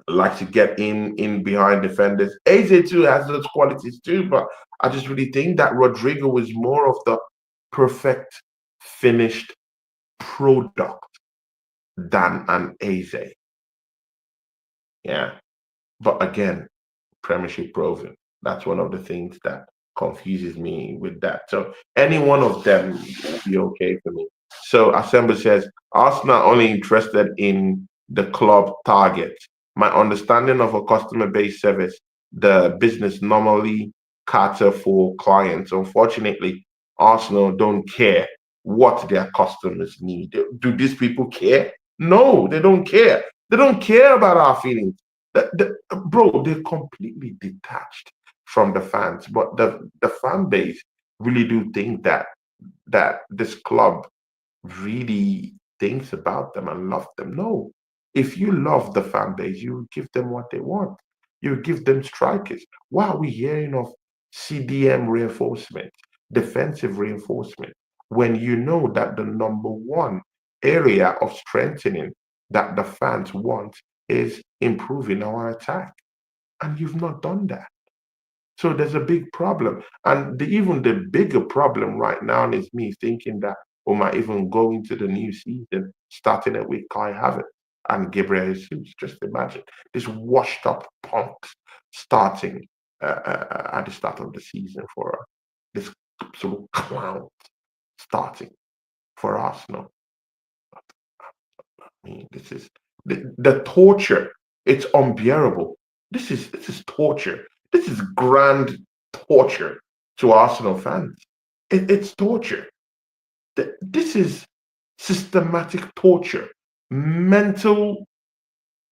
likes to get in behind defenders. AJ too has those qualities too, but I just really think that Rodrigo was more of the perfect finished product than an AJ. Yeah. But again, Premiership proven. That's one of the things that confuses me with that. So any one of them will be okay for me. So Assemble says Arsenal are only interested in the club target. My understanding of a customer-based service, the business normally cater for clients. Unfortunately, Arsenal don't care what their customers need. Do these people care? No, they don't care. They don't care about our feelings. Bro, they're completely detached from the fans. But the fan base really do think that this club really thinks about them and love them. No. If you love the fan base, you give them what they want. You give them strikers. Why are we hearing of CDM reinforcement, defensive reinforcement, when you know that the number one area of strengthening that the fans want is improving our attack? And you've not done that. So there's a big problem. And even the bigger problem right now is me thinking that we might even go into the new season starting it with Kai Havertz and Gabriel Jesus. Just imagine this washed up punks starting at the start of the season for this absolute clown starting for Arsenal. I mean, this is the torture. It's unbearable. This is torture. This is grand torture to Arsenal fans. It's torture. This is systematic torture, mental,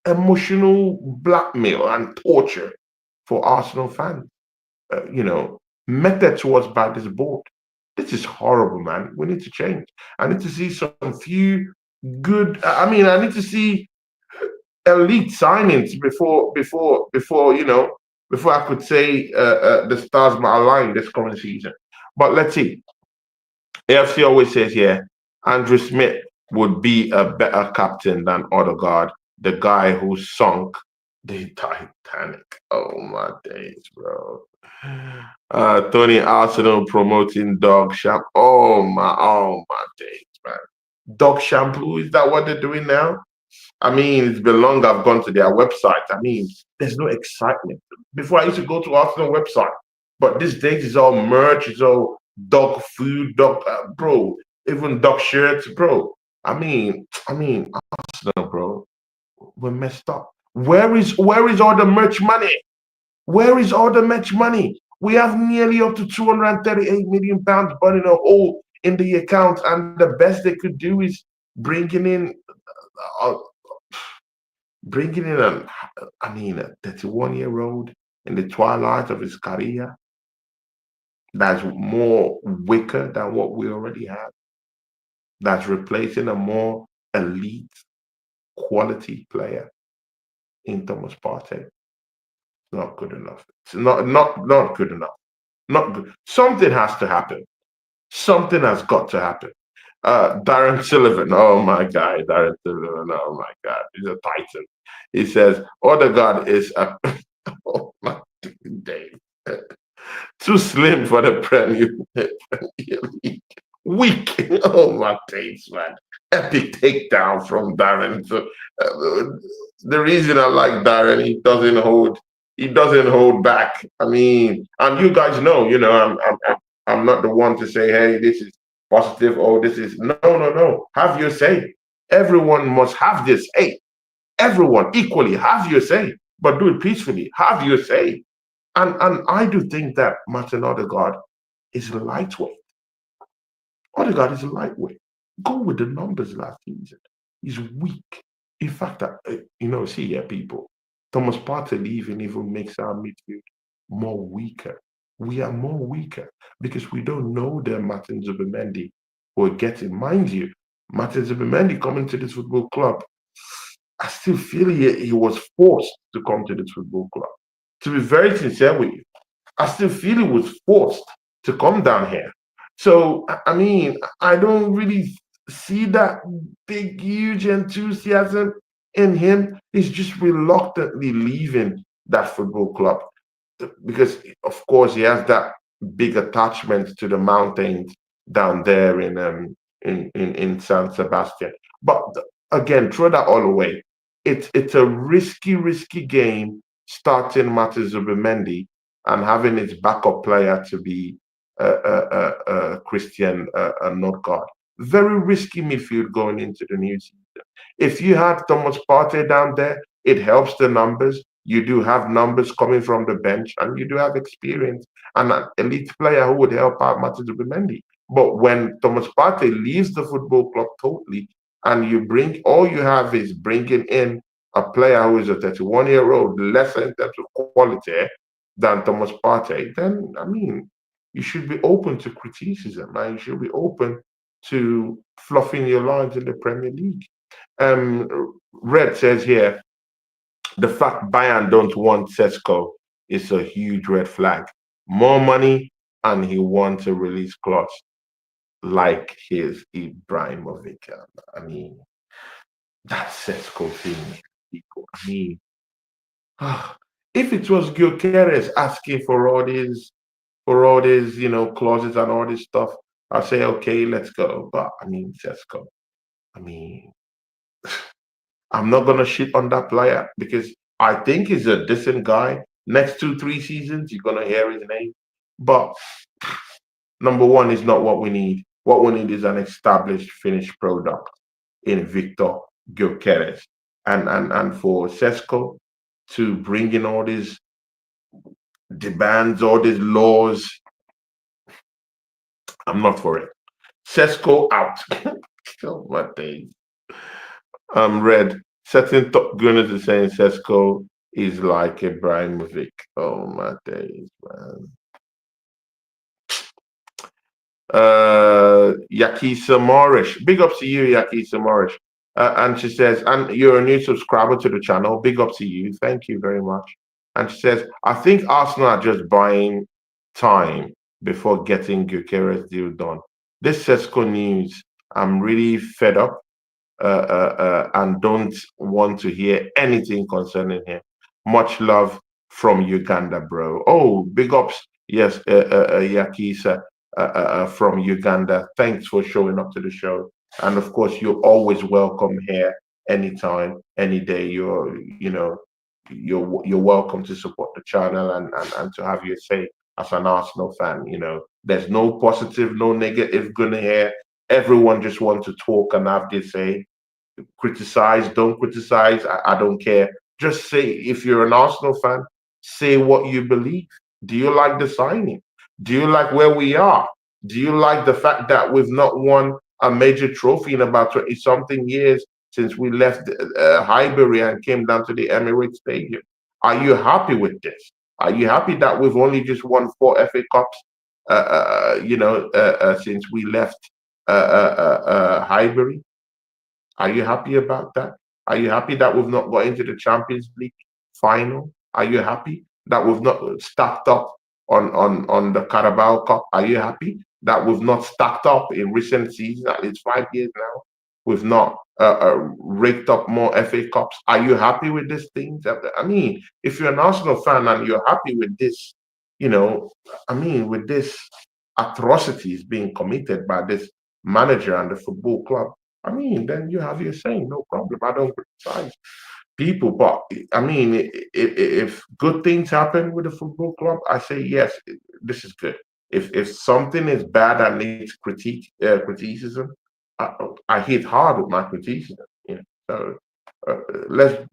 emotional blackmail and torture for Arsenal fans. Meted towards by this board. This is horrible, man. We need to change. I need to see some few good. I mean, I need to see elite signings before I could say the stars might align this coming season. But let's see. AFC always says here, Andrew Smith would be a better captain than Odegaard, the guy who sunk the Titanic. Oh my days, bro. Tony Arsenal promoting dog shampoo. Oh my days, man. Dog shampoo, is that what they're doing now? I mean, it's been long I've gone to their website. I mean, there's no excitement. Before I used to go to Arsenal website, but these days it's all merch, it's all dog food, dog, bro, even dog shirts, bro. I mean, Arsenal, bro, we're messed up. Where is all the merch money? Where is all the merch money? We have nearly up to 238 million pounds burning a hole in the account, and the best they could do is bringing in uh, bringing in a 31-year-old in the twilight of his career that's more weaker than what we already have, that's replacing a more elite quality player in Thomas Partey. Not good enough. It's not good enough. Not good. Something has to happen. Something has got to happen. Darren Sullivan, oh my God, Darren Sullivan, oh my God, he's a titan. He says, Odegaard is a oh my days. Too slim for the Premier League. Weak. Oh my days, man. Epic takedown from Darren. So the reason I like Darren, he doesn't hold back. I mean, and you guys know, I'm not the one to say, hey, this is positive. Oh, this is no, no, no. Have your say. Everyone must have this. Hey, everyone equally have your say, but do it peacefully. Have your say. And I do think that Martin Odegaard is lightweight. Odegaard is lightweight. Go with the numbers last season. He's weak. In fact, see here, people, Thomas Partey leaving even makes our midfield more weaker. We are more weaker because we don't know the Martin Zubimendi we're getting. Mind you, Martin Zubimendi coming to this football club, I still feel he was forced to come to this football club. To be very sincere with you, I still feel he was forced to come down here. So, I mean, I don't really see that big, huge enthusiasm in him. He's just reluctantly leaving that football club because, of course, he has that big attachment to the mountains down there in San Sebastian. But again, throw that all away. It's a risky game starting Martin Zubimendi and having its backup player to be Cristian Norgaard. Very risky midfield going into the new season. If you have Thomas Partey down there, it helps the numbers. You do have numbers coming from the bench, and you do have experience and an elite player who would help out Martin Zubimendi. But when Thomas Partey leaves the football club totally, and you bring all you have is bringing in a player who is a 31-year-old, lesser in terms of quality than Thomas Partey, then I mean, you should be open to criticism, and you should be open to fluffing your lines in the Premier League. Red says here, the fact Bayern don't want Sesko is a huge red flag. More money, and he wants a release clause like his Ibrahimovic. I mean, that Sesko thing. I mean, if it was Gyökeres asking for all these, clauses and all this stuff, I'll say, okay, let's go. But I mean, Sesko, I mean, I'm not gonna shit on that player because I think he's a decent guy. Next 2, 3 seasons, you're gonna hear his name. But number one is not what we need. What we need is an established finished product in Victor Gyökeres. And for Sesko to bring in all these demands, all these laws, I'm not for it. Sesko out. Oh my days. Red. Certain top gunners are saying Sesko is like Ibrahimovic. Oh my days, man. Yakisa Morish. Big ups to you, Yakisa Morish. And she says, and you're a new subscriber to the channel. Big up to you. Thank you very much. And she says, I think Arsenal are just buying time before getting Gyökeres deal done. This Sesko news, I'm really fed up and don't want to hear anything concerning him. Much love from Uganda, bro. Oh, big ups. Yes, Yakisa from Uganda. Thanks for showing up to the show. And of course, you're always welcome here anytime, any day. You're welcome to support the channel and to have your say as an Arsenal fan. There's no positive, no negative gonna here. Everyone just wants to talk and have their say. Criticize, don't criticize. I don't care. Just say, if you're an Arsenal fan, say what you believe. Do you like the signing? Do you like where we are? Do you like the fact that we've not won a major trophy in about 20 something years since we left Highbury and came down to the Emirates Stadium? Are you happy with this? Are you happy that we've only just won 4 FA Cups, since we left Highbury? Are you happy about that? Are you happy that we've not got into the Champions League final? Are you happy that we've not stacked up on the Carabao Cup? Are you happy that we've not stacked up in recent seasons, at least 5 years now? We've not raked up more FA Cups. Are you happy with these things? I mean, if you're an Arsenal fan and you're happy with this, with this atrocities being committed by this manager and the football club, I mean, then you have your say, no problem. I don't criticize people, but I mean, if good things happen with the football club, I say yes, this is good. If something is bad and needs criticism, I, I hit hard with my criticism. You know? So uh, let's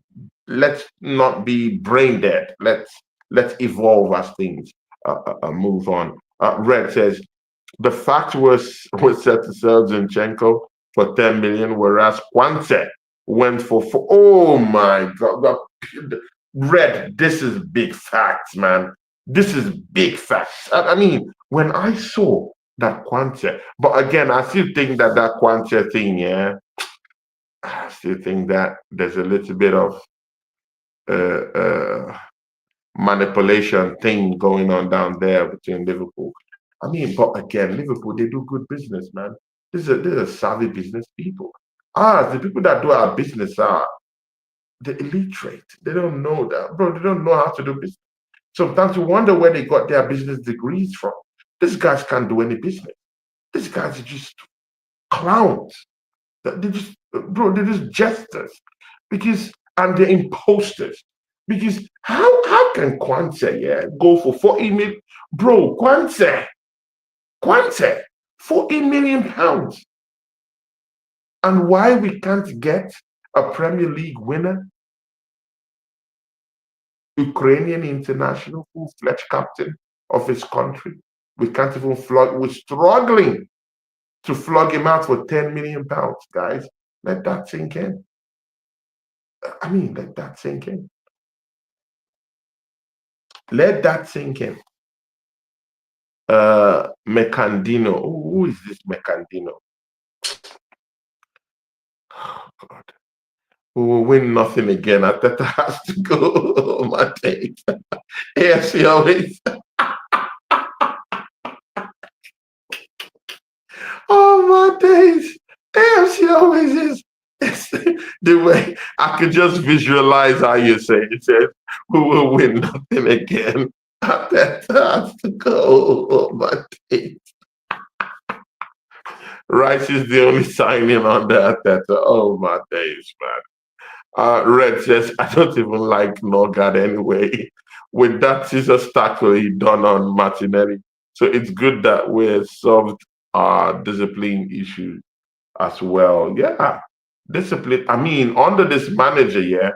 let's not be brain dead. Let's evolve as things move on. Red says the fact was set to sell Zinchenko for 10 million, whereas Quante went for oh my god. Red, this is big facts, man. This is big facts. I mean, when I saw that Quante, but again, I still think that Quante thing, yeah, I still think that there's a little bit of uh, uh, manipulation thing going on down there between Liverpool. I mean, but again, Liverpool, they do good business, man. These are savvy business people. The people that do our business are the illiterate. They don't know that, bro. They don't know how to do business. Sometimes you wonder where they got their business degrees from. These guys can't do any business. These guys are just clowns. They just, bro, they're just jesters because, and they're imposters. Because how can Quante, yeah, go for 40 million? Bro, Quante, 40 million pounds. And why we can't get a Premier League winner, Ukrainian international, full-fledged captain of his country? We can't even flog, we're struggling to flog him out for 10 million pounds, guys. Let that sink in. I mean, let that sink in. Let that sink in. Mecandino. Who is this Mecandino? Oh, God. We will win nothing again. Ateta has to go. Oh, my days. AFC always. Oh, my days. AFC always is. It's the way I could just visualize how you say it. It says, we will win nothing again. Ateta has to go. Oh, my days. Rice is the only signing on that. Oh my days, man. Red says, I don't even like Norgaard anyway. With that scissors tackle he done on Martinelli. So it's good that we solved our discipline issue as well. Yeah. Discipline. I mean, under this manager, yeah,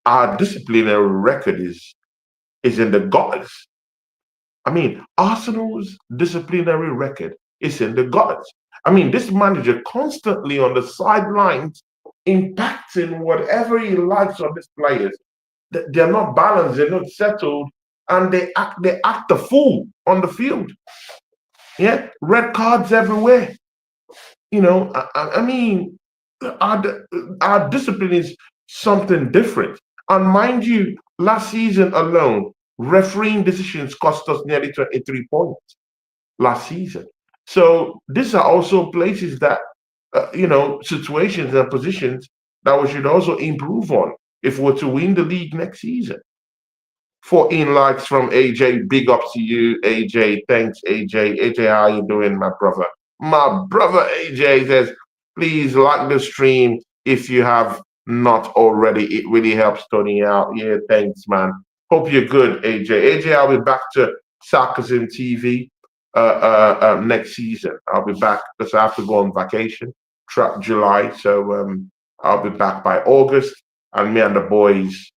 our disciplinary record is in the gutters. I mean, Arsenal's disciplinary record is in the gutters. I mean, this manager constantly on the sidelines impacting whatever he likes on his players. They're not balanced, they're not settled, and they act the fool on the field. Yeah, red cards everywhere. I mean, our discipline is something different. And mind you, last season alone, refereeing decisions cost us nearly 23 points last season. So these are also places that, situations and positions that we should also improve on if we're to win the league next season. 14 likes from AJ. Big ups to you, AJ. Thanks, AJ. AJ, how you doing, my brother? My brother AJ says, please like the stream if you have not already. It really helps Tony out. Yeah, thanks, man. Hope you're good, AJ. AJ, I'll be back to Sarcasm TV next season. I'll be back because I have to go on vacation, July. So I'll be back by August, and me and the boys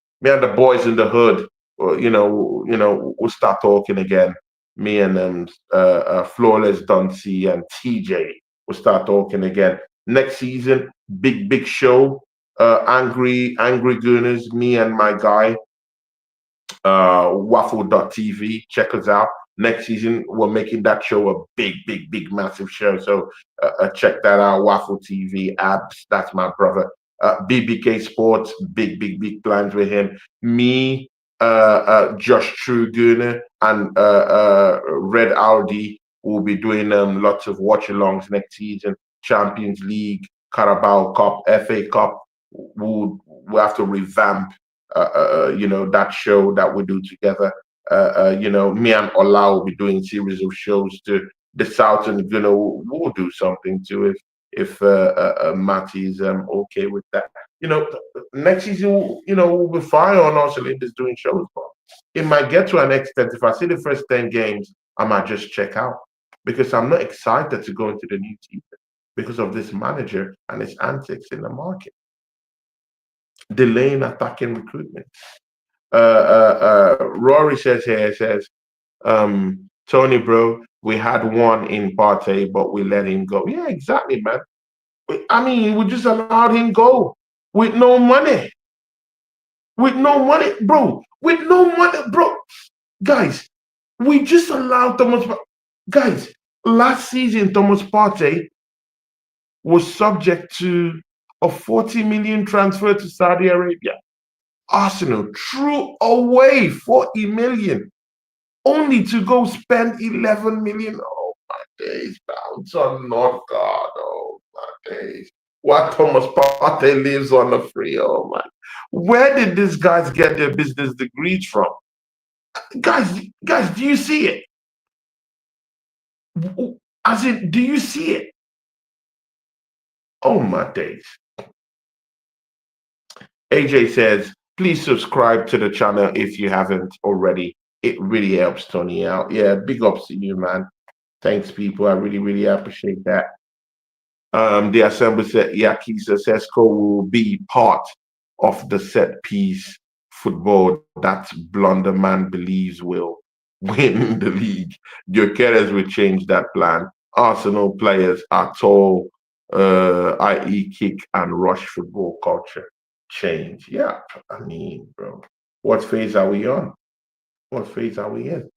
in the hood, we'll start talking again. Me and Flawless Duncy and TJ will start talking again next season. Big show. Angry Gooners. Me and my guy waffle.tv. Check us out. Next season, we're making that show a big, massive show. So check that out. Waffle TV, Abs, that's my brother. BBK Sports, big plans with him. Me, Josh Truguna, and Red Audi will be doing lots of watch-alongs next season. Champions League, Carabao Cup, FA Cup. We'll have to revamp that show that we do together. Me and Ola will be doing series of shows to the south, and we'll do something too if Matty's okay with that. Next season, we'll be fire on our cylinders doing shows, but it might get to an extent if I see the first 10 games I might just check out because I'm not excited to go into the new season because of this manager and his antics in the market, delaying attacking recruitment. Rory says here, says, Tony, bro, we had one in Partey, but we let him go. Yeah, exactly, man. I mean, we just allowed him go with no money. With no money, bro. With no money, bro. Guys, we just allowed Thomas. Guys, last season, Thomas Partey was subject to a 40 million transfer to Saudi Arabia. Arsenal threw away 40 million only to go spend 11 million. Oh my days, bounce on Norgaard. Oh my days. What Thomas Partey lives on the free. Oh my. Where did these guys get their business degrees from? Guys, do you see it? As in, do you see it? Oh my days. AJ says, please subscribe to the channel if you haven't already. It really helps Tony out. Yeah, big ups to you, man. Thanks, people. I really, really appreciate that. The assembly said Yakisa Sesko will be part of the set piece football that Blunder Man believes will win the league. Jokeres will change that plan. Arsenal players are tall, i.e., kick and rush football culture change. Yeah, I mean, bro, what phase are we on? What phase are we in?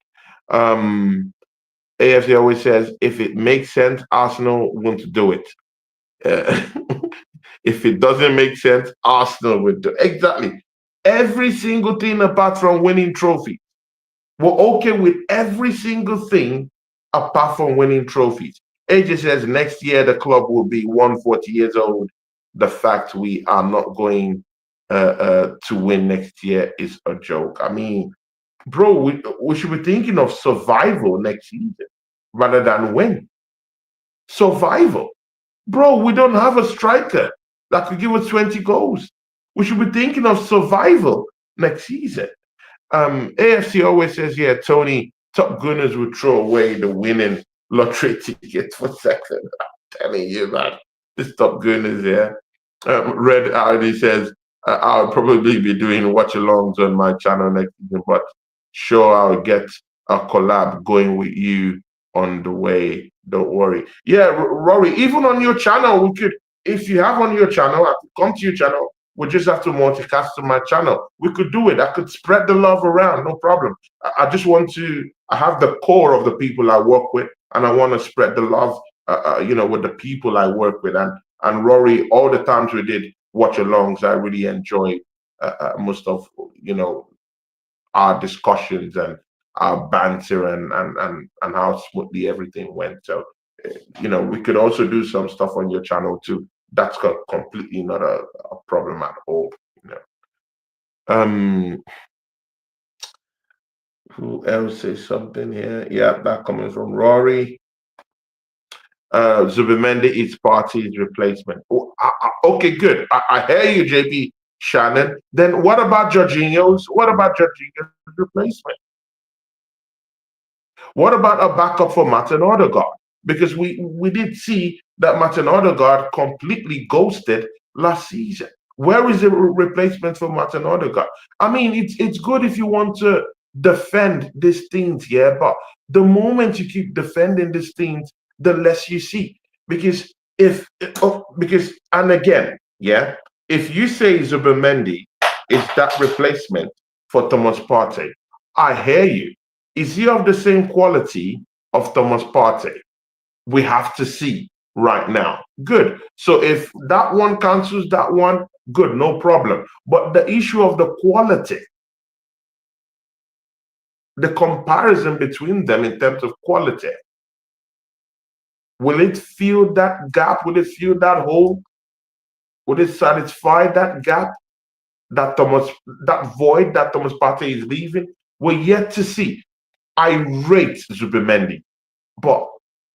AFC always says if it makes sense, Arsenal won't do it. If it doesn't make sense, Arsenal would do exactly every single thing apart from winning trophies. We're okay with every single thing apart from winning trophies. AJ says next year the club will be 140 years old. The fact we are not going to win next year is a joke. I mean, bro, we should be thinking of survival next season rather than win. Survival. Bro, we don't have a striker that could give us 20 goals. We should be thinking of survival next season. AFC always says, yeah, Tony, Top Gunners will throw away the winning lottery ticket for second. I'm telling you, man. This Top Gunners, yeah. Red Audi says, I'll probably be doing watch-alongs on my channel next season, but sure, I'll get a collab going with you on the way. Don't worry. Yeah, Rory, even on your channel, we could, if you have on your channel, I could come to your channel. We just have to multicast to my channel. We could do it. I could spread the love around, no problem. I just want to, I have the core of the people I work with, and I want to spread the love, with the people I work with. And Rory, all the times we did watch-alongs, I really enjoyed most of, our discussions and our banter and how smoothly everything went. So, we could also do some stuff on your channel too. That's completely not a problem at all. Who else says something here? Yeah, that comes from Rory. Zubimendi is Partey's replacement. Oh, okay, good. I hear you, JP Shannon. Then what about Jorginho's? What about Jorginho's replacement? What about a backup for Martin Odegaard? Because we did see that Martin Odegaard completely ghosted last season. Where is the replacement for Martin Odegaard? I mean, it's good if you want to defend these things, yeah, but the moment you keep defending these things, the less you see. Because and again, yeah, if you say Zubimendi is that replacement for Thomas Partey, I hear you. Is he of the same quality of Thomas Partey? We have to see right now. Good. So if that one cancels that one, good, no problem. But the issue of the quality, the comparison between them in terms of quality, will it fill that gap? Will it fill that hole? Will it satisfy that gap, that void that Thomas Partey is leaving? We're yet to see. I rate Zubimendi, but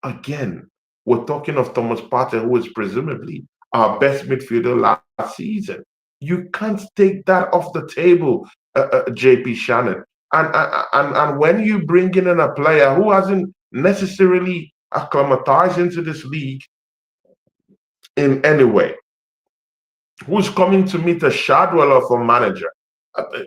again, we're talking of Thomas Partey, who is presumably our best midfielder last season. You can't take that off the table, JP Shannon. And when you bring in a player who hasn't necessarily acclimatized into this league in any way, who's coming to meet a shadow of a manager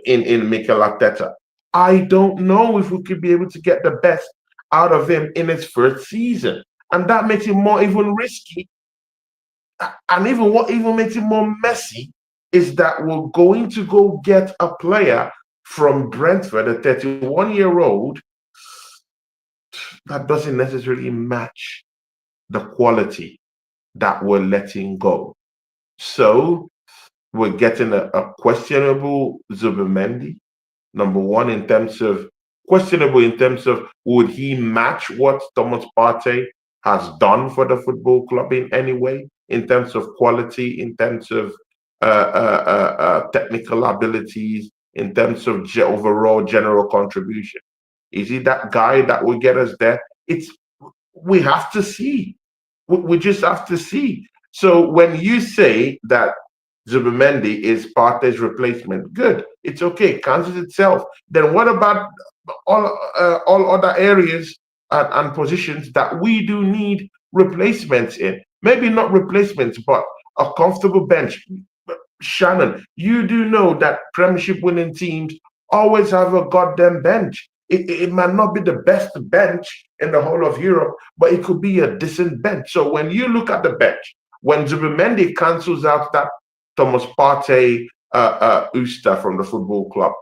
in Mikel Arteta, I don't know if we could be able to get the best out of him in his first season, and that makes it more even risky. And even what even makes it more messy is that we're going to go get a player from Brentford, a 31-year-old, that doesn't necessarily match the quality that we're letting go. So we're getting a questionable Zubimendi, number one, in terms of questionable in terms of would he match what Thomas Partey has done for the football club in any way, in terms of quality, in terms of technical abilities, in terms of overall general contribution. Is he that guy that will get us there? It's we have to see. We just have to see. So when you say that Zubimendi is Partey's replacement, good. It's okay. Cancels itself. Then what about all other areas and positions that we do need replacements in? Maybe not replacements, but a comfortable bench. Shannon, you do know that Premiership winning teams always have a goddamn bench. It might not be the best bench in the whole of Europe, but it could be a decent bench. So when you look at the bench, when Zubimendi cancels out that Thomas Partey Usta from the football club,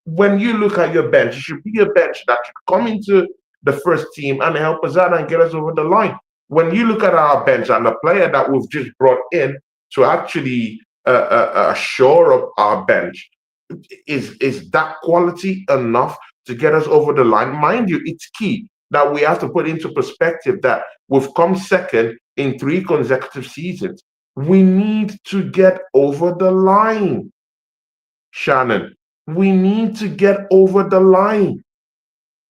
when you look at your bench, it should be a bench that should come into the first team and help us out and get us over the line. When you look at our bench and the player that we've just brought in to actually shore up our bench, is that quality enough to get us over the line? Mind you, it's key that we have to put into perspective that we've come second in 3 consecutive seasons. We need to get over the line, Shannon. We need to get over the line.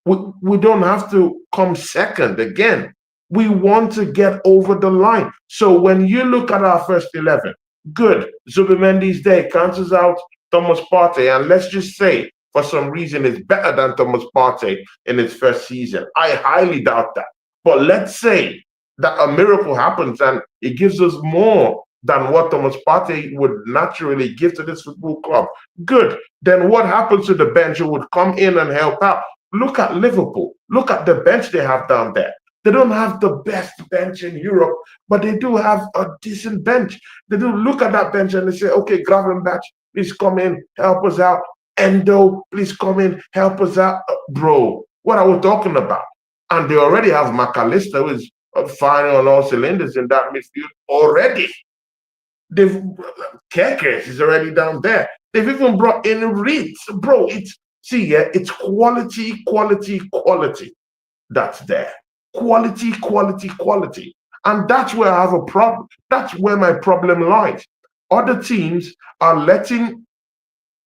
We don't have to come second again. We want to get over the line. So when you look at our first 11, good. Zubimendi's there, cancels out Thomas Partey, and let's just say for some reason it's better than Thomas Partey in his first season. I highly doubt that. But let's say that a miracle happens and it gives us more than what Thomas Partey would naturally give to this football club. Good. Then what happens to the bench who would come in and help out? Look at Liverpool. Look at the bench they have down there. They don't have the best bench in Europe, but they do have a decent bench. They do look at that bench and they say, okay, Gravenberch, please come in, help us out. Endo, please come in, help us out. Bro, what are we talking about? And they already have McAllister, who is firing on all cylinders in that midfield already. They've Kerkers is already down there. They've even brought in Reeds. Bro, it's quality, quality, quality that's there. Quality, quality, quality. And that's where I have a problem. That's where my problem lies. Other teams are letting,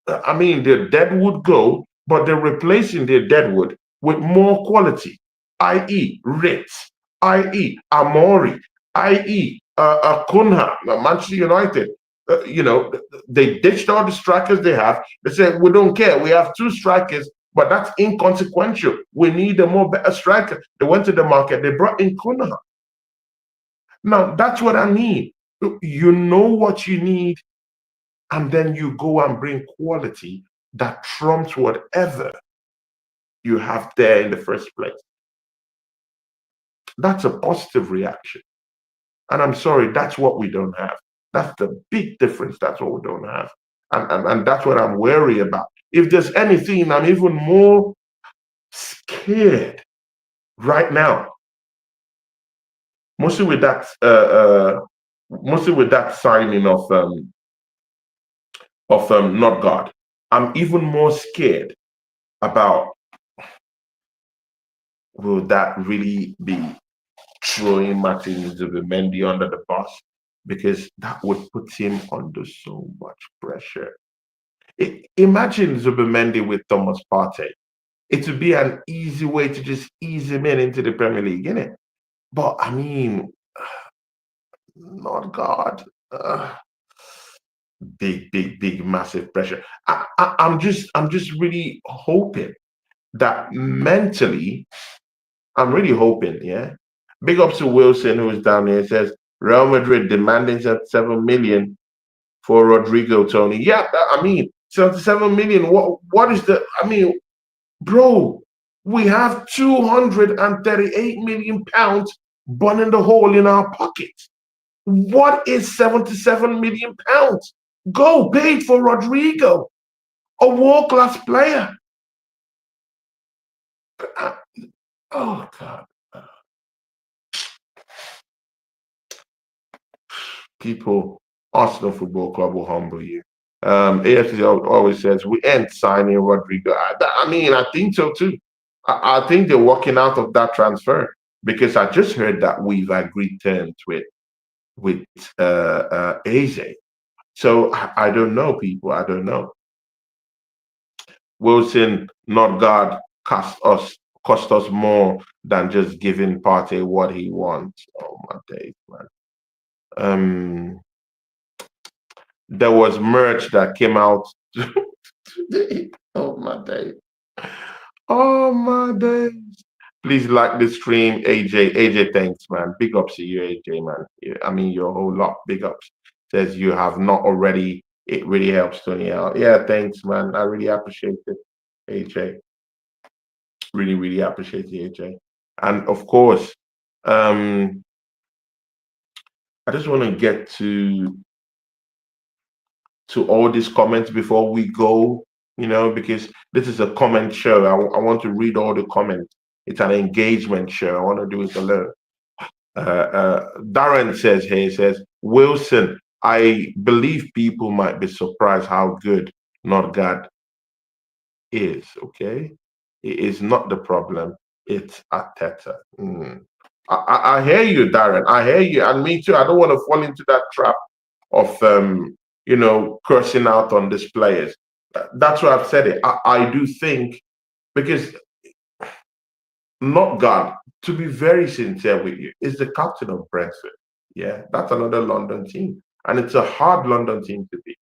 their deadwood go, but they're replacing their deadwood with more quality, i.e. Ritz, i.e. Amori, i.e. Kunha, Manchester United. They ditched all the strikers they have. They said, we don't care. We have 2 strikers, but that's inconsequential. We need a more better striker. They went to the market. They brought in Kunha. Now, that's what I mean. You know what you need, and then you go and bring quality that trumps whatever you have there in the first place. That's a positive reaction. And I'm sorry, that's what we don't have. That's the big difference. That's what we don't have. And that's what I'm wary about. If there's anything, I'm even more scared right now. Mostly with that signing of Norgaard. I'm even more scared about, will that really be throwing Martin Zubimendi under the bus? Because that would put him under so much pressure. Imagine Zubimendi with Thomas Partey. It would be an easy way to just ease him into the Premier League, innit? But not God. Big, massive pressure. I'm just really hoping that mentally, I'm really hoping, yeah. Big ups to Wilson, who's down here, says Real Madrid demanding 7 million for Rodrigo, Tony. Yeah, I mean, 77 million. What is the, I mean, bro, we have 238 million pounds burning the hole in our pockets. What is 77 million pounds? Go pay for Rodrigo, a world-class player. Oh God. People, Arsenal Football Club will humble you. AFC always says we ain't signing Rodrigo. I mean, I think so too. I think they're walking out of that transfer because I just heard that we've agreed terms with AJ. So I don't know, people. I don't know. Wilson, Norgaard cost us more than just giving Partey what he wants. Oh my days, man. There was merch that came out today. Oh my days. Oh my days. Please like the stream, AJ. AJ, thanks, man. Big ups to you, AJ, man. I mean, your whole lot. Big ups. Says you have not already. It really helps Tony out. Yeah, thanks, man. I really appreciate it, AJ. Really, really appreciate it, AJ. And of course, um, I just want to get to all these comments before we go, because this is a comment show. I want to read all the comments. It's an engagement show. I want to do it alone. Darren says here, he says, Wilson, I believe people might be surprised how good Norgaard is, okay? It is not the problem. It's Arteta. I hear you, Darren. I hear you. And me too. I don't want to fall into that trap of cursing out on these players. That's why I've said it. I do think, because Norgaard, to be very sincere with you, is the captain of Brentford. Yeah, that's another London team. And it's a hard London team to beat.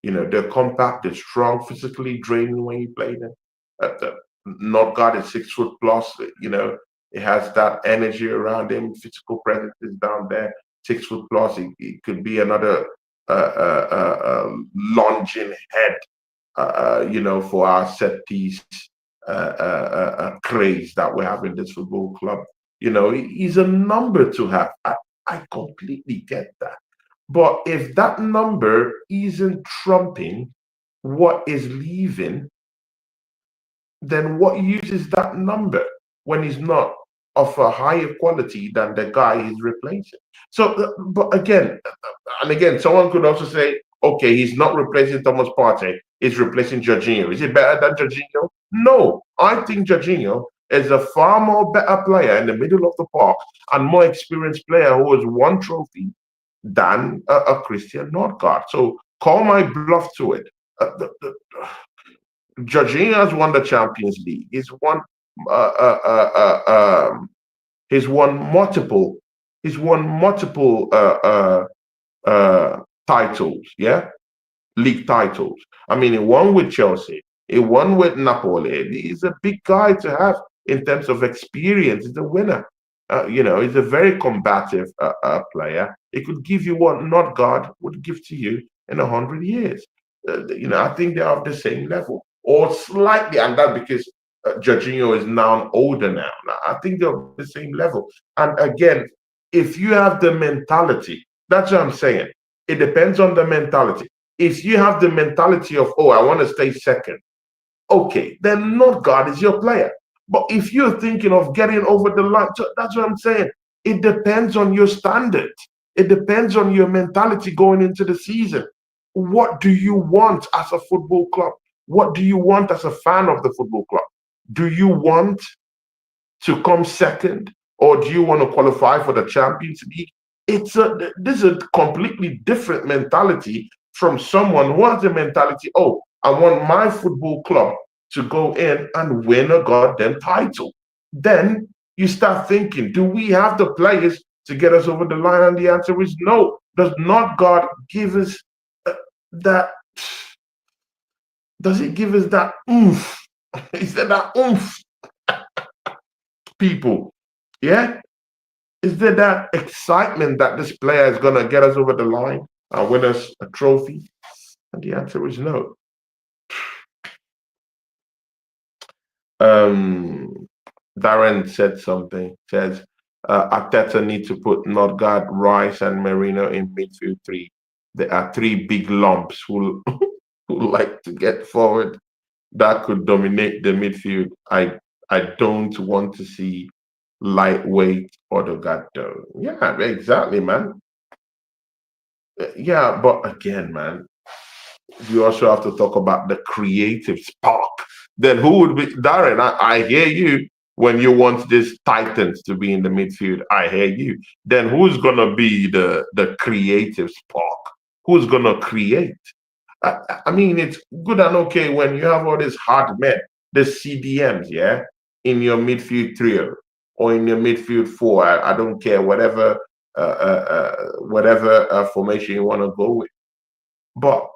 They're compact, they're strong, physically draining when you play them. Norgaard is 6 foot plus, it has that energy around him, physical presence is down there, 6 foot plus. It could be another lunging head, for our set piece craze that we have in this football club. He's a number to have. I completely get that. But if that number isn't trumping what is leaving, then what use is that number when he's not of a higher quality than the guy he's replacing? So, but again, and again, someone could also say, okay, he's not replacing Thomas Partey, he's replacing Jorginho. Is it better than Jorginho? No, I think Jorginho is a far more better player in the middle of the park and more experienced player who has won trophy than a Cristian Norgaard. So call my bluff to it. Jorginho has won the Champions League. He's won multiple. He's won multiple titles. Yeah, league titles. I mean, he won with Chelsea. He won with Napoli. He's a big guy to have in terms of experience. He's a winner. He's a very combative player. He could give you what Norgaard would give to you in 100 years. I think they're of the same level or slightly, and that because Jorginho is now older now. I think they're of the same level. And again, if you have the mentality, that's what I'm saying. It depends on the mentality. If you have the mentality of, oh, I want to stay second, okay, then Norgaard is your player. But if you're thinking of getting over the line, so that's what I'm saying. It depends on your standard. It depends on your mentality going into the season. What do you want as a football club? What do you want as a fan of the football club? Do you want to come second, or do you want to qualify for the Champions League? This is a completely different mentality from someone who has a mentality, oh, I want my football club to go in and win a goddamn title. Then you start thinking, do we have the players to get us over the line? And the answer is no. Does not God give us that? Does it give us that oomph Is there that oomph, people? Yeah? Is there that excitement that this player is going to get us over the line and win us a trophy? And the answer is no. Um, Darren said something, says Arteta need to put Norgaard, Rice, and Merino in midfield three. There are three big lumps who like to get forward that could dominate the midfield. I don't want to see lightweight Odegaard though. Yeah, exactly, man. Yeah, but again, man, you also have to talk about the creative spark. Then who would be Darren? I hear you when you want these titans to be in the midfield. I hear you. Then who's gonna be the creative spark? Who's gonna create? I mean, it's good and okay when you have all these hard men, the CDMs, yeah, in your midfield trio or in your midfield four. I don't care, whatever formation you want to go with. But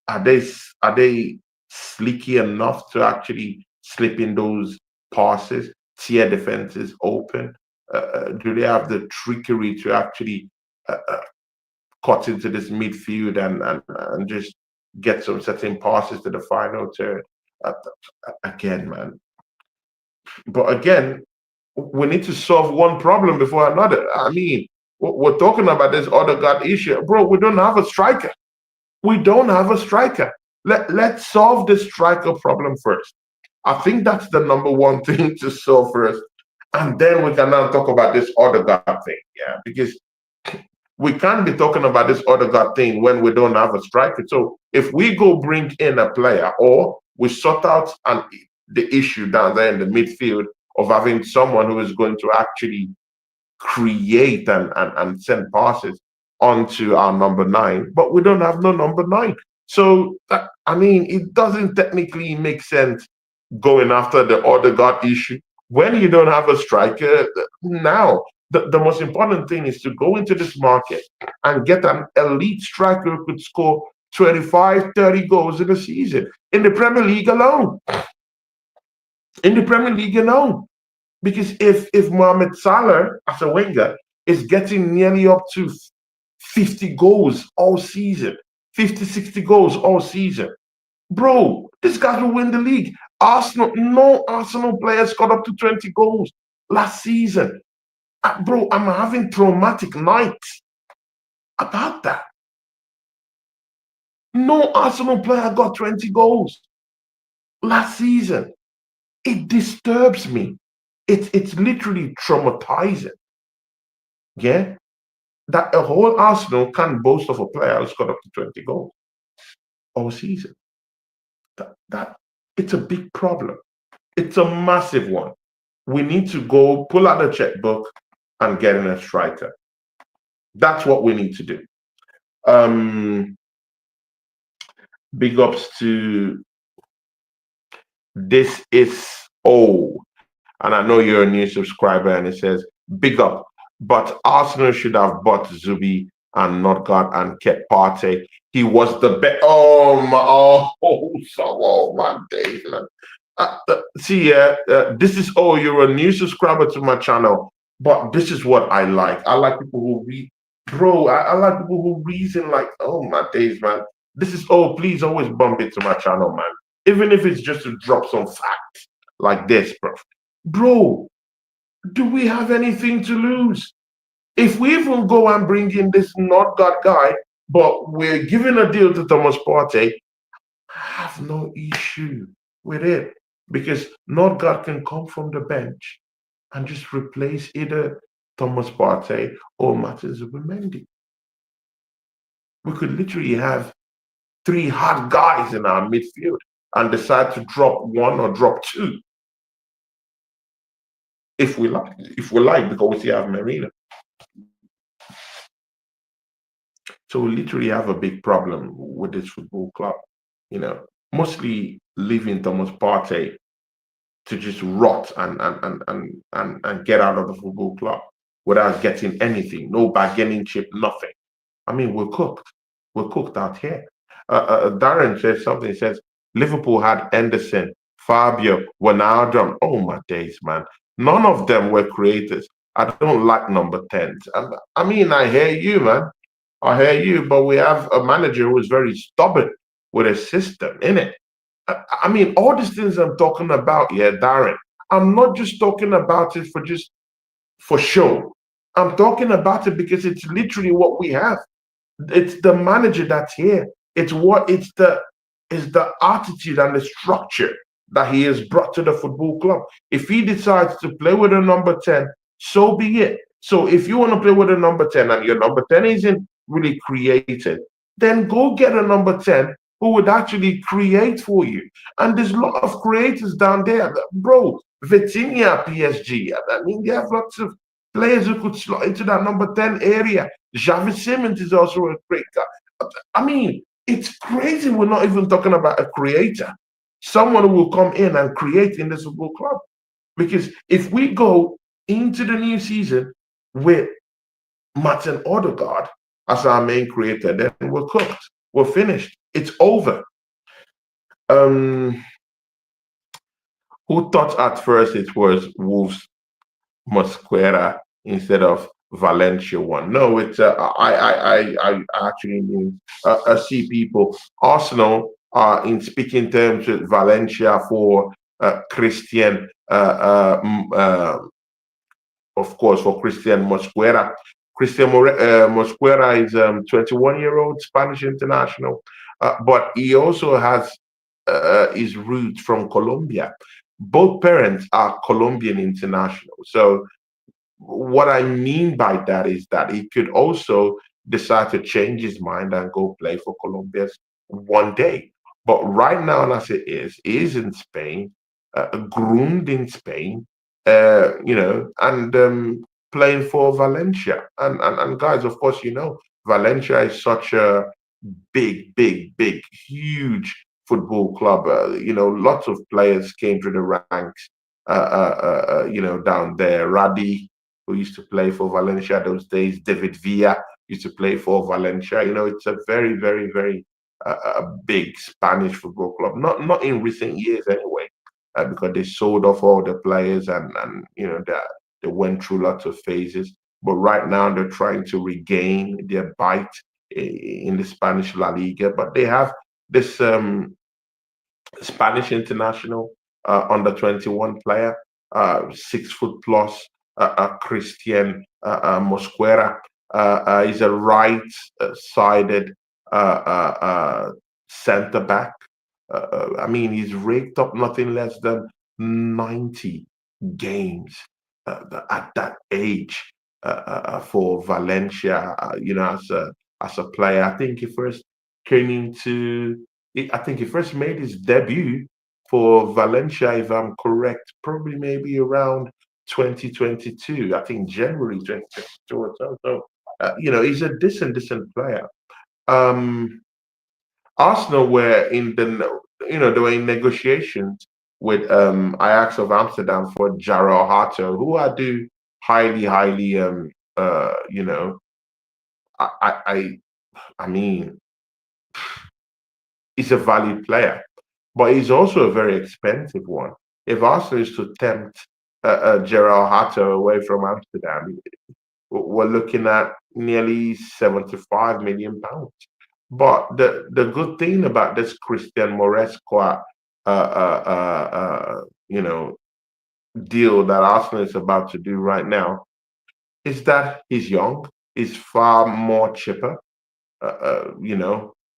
are they slicky enough to actually slip in those passes, tear defenses open? Do they have the trickery to actually cut into this midfield and just get some certain passes to the final third? Uh, Again, man. But again, we need to solve one problem before another. I mean, we're talking about this other god issue, bro. We don't have a striker. We don't have a striker. Let's solve the striker problem first. I think that's the number one thing to solve first. And then we can now talk about this other God thing. Yeah. Because we can't be talking about this other God thing when we don't have a striker. So if we go bring in a player or we sort out the issue down there in the midfield of having someone who is going to actually create and send passes onto our number nine, but we don't have no number nine. So, I mean, it doesn't technically make sense going after the other God issue when you don't have a striker. Now, the most important thing is to go into this market and get an elite striker who could score 25, 30 goals in a season in the Premier League alone. In the Premier League alone. Because if Mohamed Salah as a winger is getting nearly up to 50 goals all season, 50, 60 goals all season, bro, this guy will win the league. Arsenal, no Arsenal players got up to 20 goals last season. Bro, I'm having traumatic nights about that. No Arsenal player got 20 goals last season. It disturbs me. It's literally traumatizing. Yeah, that a whole Arsenal can boast of a player who's got up to 20 goals all season. That it's a big problem. It's a massive one. We need to go pull out the checkbook and get in a striker. That's what we need to do. Big ups to this is and I know you're a new subscriber, and it says big up. But Arsenal should have bought Zubi and Norgaard and kept Partey. He was the best. Oh my days, man. This is you're a new subscriber to my channel, but this is what I like. I like people who read, bro. I like people who reason like, oh my days, man. This is please always bump into my channel, man. Even if it's just to drop some facts like this, bro. Bro, do we have anything to lose? If we even go and bring in this Norgaard guy, but we're giving a deal to Thomas Partey, I have no issue with it because Norgaard can come from the bench and just replace either Thomas Partey or Martin Zubimendi. We could literally have three hard guys in our midfield and decide to drop one or drop two. If we like, because we still have Marina. So we literally have a big problem with this football club, mostly leaving Thomas Partey to just rot and get out of the football club without getting anything, no bargaining chip, nothing. I mean, we're cooked. We're cooked out here. Darren says something. He says Liverpool had Anderson Fabio, Wijnaldum. Oh my days, man. None of them were creators. I don't like number 10s. I mean, I hear you, man. I hear you, but we have a manager who is very stubborn with a system in it. I mean, all these things I'm talking about, yeah, Darren. I'm not just talking about it for just for show. I'm talking about it because it's literally what we have. It's the manager that's here. It's the attitude and the structure that he has brought to the football club. If he decides to play with a number 10, so be it. So if you want to play with a number 10 and your number 10 isn't really created, then go get a number 10 who would actually create for you. And there's a lot of creators down there. Bro, Vitinha PSG. I mean, they have lots of players who could slot into that number 10 area. Javi Simmons is also a great guy. I mean, it's crazy we're not even talking about a creator, someone who will come in and create in this football club. Because if we go into the new season with Martin Odegaard as our main creator, then we're cooked. We're finished. It's over. Um, who thought at first it was Wolves Mosquera instead of Valencia one? No, it's I actually mean I see people. Arsenal are in speaking terms with Valencia for Christian, of course, for Cristian Mosquera. Mosquera is 21-year-old Spanish international, but he also has his roots from Colombia. Both parents are Colombian international. So what I mean by that is that he could also decide to change his mind and go play for Colombia one day. But right now, as it is, he is in Spain, groomed in Spain, and playing for Valencia. And guys, of course, Valencia is such a big, big, big, huge football club. Lots of players came through the ranks. Down there, Radi, who used to play for Valencia those days, David Villa used to play for Valencia. It's a very, very, very big Spanish football club. Not in recent years anyway, because they sold off all the players and they went through lots of phases. But right now they're trying to regain their bite in the Spanish La Liga. But they have this Spanish international under 21 player, 6 foot plus, Cristian Mosquera. He's a right-sided center back. I mean, he's raked up nothing less than 90 games at that age for Valencia. As a player, I think he first came into. I think he first made his debut for Valencia, if I'm correct, probably maybe around 2022. I think January 2022 or so. So, he's a decent player. Um, Arsenal were they were in negotiations with Ajax of Amsterdam for Jarrell Hato, who I do highly, you know, I, I, I I mean, he's a valued player, but he's also a very expensive one. If Arsenal is to tempt Gerald Hato away from Amsterdam, we're looking at nearly 75 million pounds. But the good thing about this Christian Moresco, you know, deal that Arsenal is about to do right now is that he's young, he's far more chipper.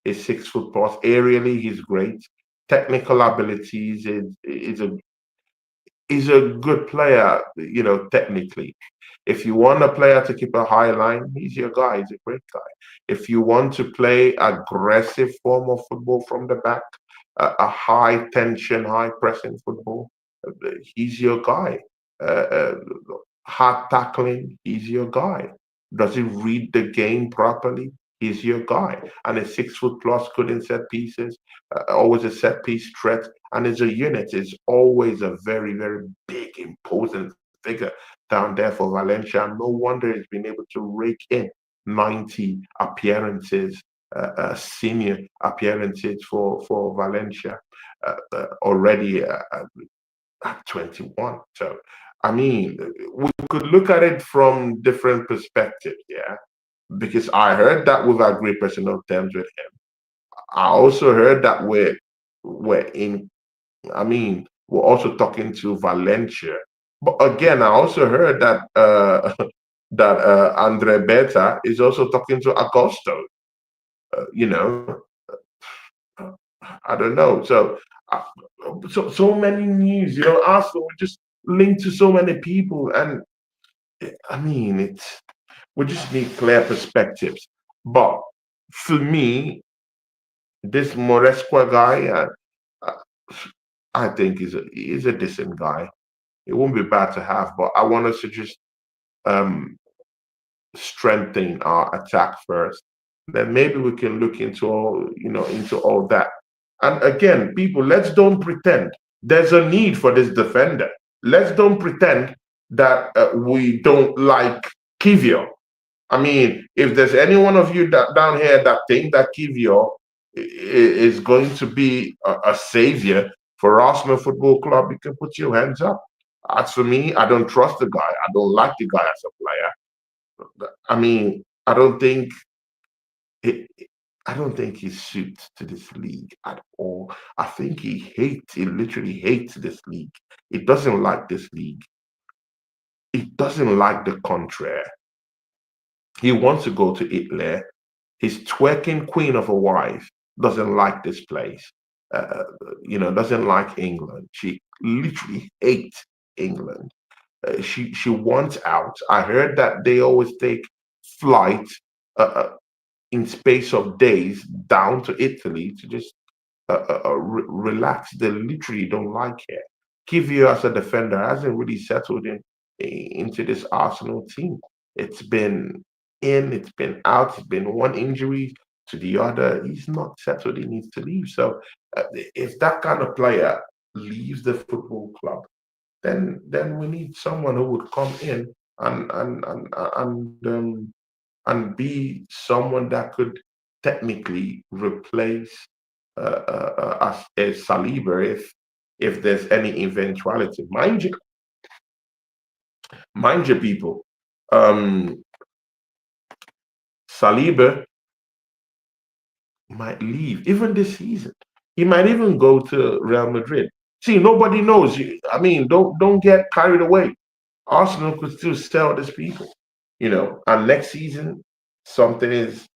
He's 6 foot plus. Aerially, he's great. Technical abilities is a good player, technically. If you want a player to keep a high line, he's your guy. He's a great guy. If you want to play aggressive form of football from the back, a high tension, high pressing football, he's your guy. Uh, uh, Hard tackling, he's your guy. Does he read the game properly? He's your guy. And a 6 foot plus good in set pieces, always a set piece threat, and as a unit is always a very, very big, imposing figure down there for Valencia. No wonder he's been able to rake in 90 appearances senior appearances for Valencia already at 21. So, I mean, we could look at it from different perspectives, yeah. Because I heard that we've agreed personal terms with him. I also heard that we're in. I mean, we're also talking to Valencia. But again, I also heard that that Andre Beta is also talking to Agosto. You know, I don't know. So, uh, so many news. You know, Arsenal were just linked to so many people, and I mean, it's we just need clear perspectives. But for me, this Moresqua guy, uh, I think he's a decent guy. It won't be bad to have, but I want us to just um, strengthen our attack first. Then maybe we can look into all that. And again, people, let's don't pretend there's a need for this defender. Let's don't pretend that we don't like Kivio. I mean, if there's any one of you that down here that think that Kivio is going to be a savior for Arsenal Football Club, you can put your hands up. As for me, I don't trust the guy. I don't like the guy as a player. I mean, it, I don't think he suits to this league at all. I think he literally hates this league. He doesn't like this league. He doesn't like the country. He wants to go to Italy. His twerking queen of a wife doesn't like this place. Uh, doesn't like England. She literally hates England. She wants out. I heard that they always take flight in space of days down to Italy to just relax. They literally don't like it. Kivio as a defender hasn't really settled into this Arsenal team. It's been in, it's been out, it's been one injury to the other. He's not settled. He needs to leave. So if that kind of player leaves the football club, then we need someone who would come in and be someone that could technically replace as Saliba if there's any eventuality. Mind you, people. Um, Saliba might leave even this season. He might even go to Real Madrid. See, nobody knows. I mean, don't get carried away. Arsenal could still sell these people, And next season, something is